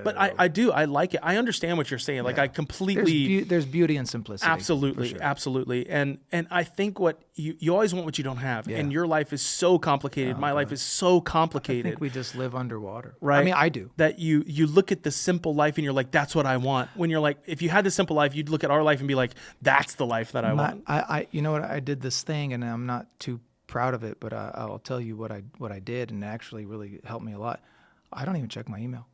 Speaker 1: But I do. I like it. I understand what you're saying. Like I completely.
Speaker 2: There's beauty in simplicity.
Speaker 1: Absolutely. And I think what you always want what you don't have. And your life is so complicated. My life is so complicated.
Speaker 2: I think we just live underwater.
Speaker 1: Right.
Speaker 2: I mean, I do.
Speaker 1: That you look at the simple life and you're like, that's what I want. When you're like, if you had the simple life, you'd look at our life and be like, that's the life that I want.
Speaker 2: You know what? I did this thing, and I'm not too proud of it, but I'll tell you what I did, and it actually really helped me a lot. I don't even check my email.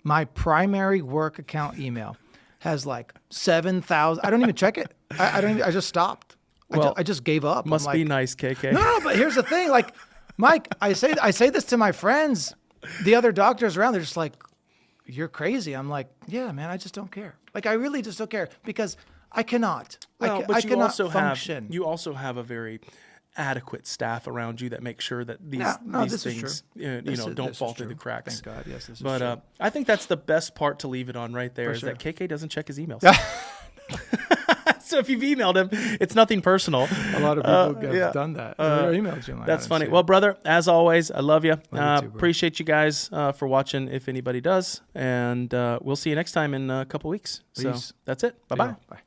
Speaker 2: My primary work account email has like 7,000. I don't even check it. I just stopped.
Speaker 1: Well,
Speaker 2: I just gave up.
Speaker 1: Must be nice, KK.
Speaker 2: No, but here's the thing. Like, Mike, I say this to my friends, the other doctors around. They're just like, "You're crazy." I'm like, "Yeah, man. I just don't care. Like, I really just don't care because I cannot.
Speaker 1: Well,
Speaker 2: I cannot function."
Speaker 1: You also have a very adequate staff around you that make sure that these things don't fall through the cracks.
Speaker 2: Thank God. Yes, this is
Speaker 1: but
Speaker 2: true.
Speaker 1: I think that's the best part to leave it on right there is
Speaker 2: sure.
Speaker 1: that KK doesn't check his emails. So if you've emailed him, it's nothing personal.
Speaker 2: A lot of people have done that. Emailed you.
Speaker 1: That's funny. Well, brother, as always, I love you.
Speaker 2: Love you too,
Speaker 1: appreciate you guys for watching, if anybody does. And we'll see you next time in a couple weeks.
Speaker 2: Peace.
Speaker 1: So that's it. Bye-bye.
Speaker 2: Bye.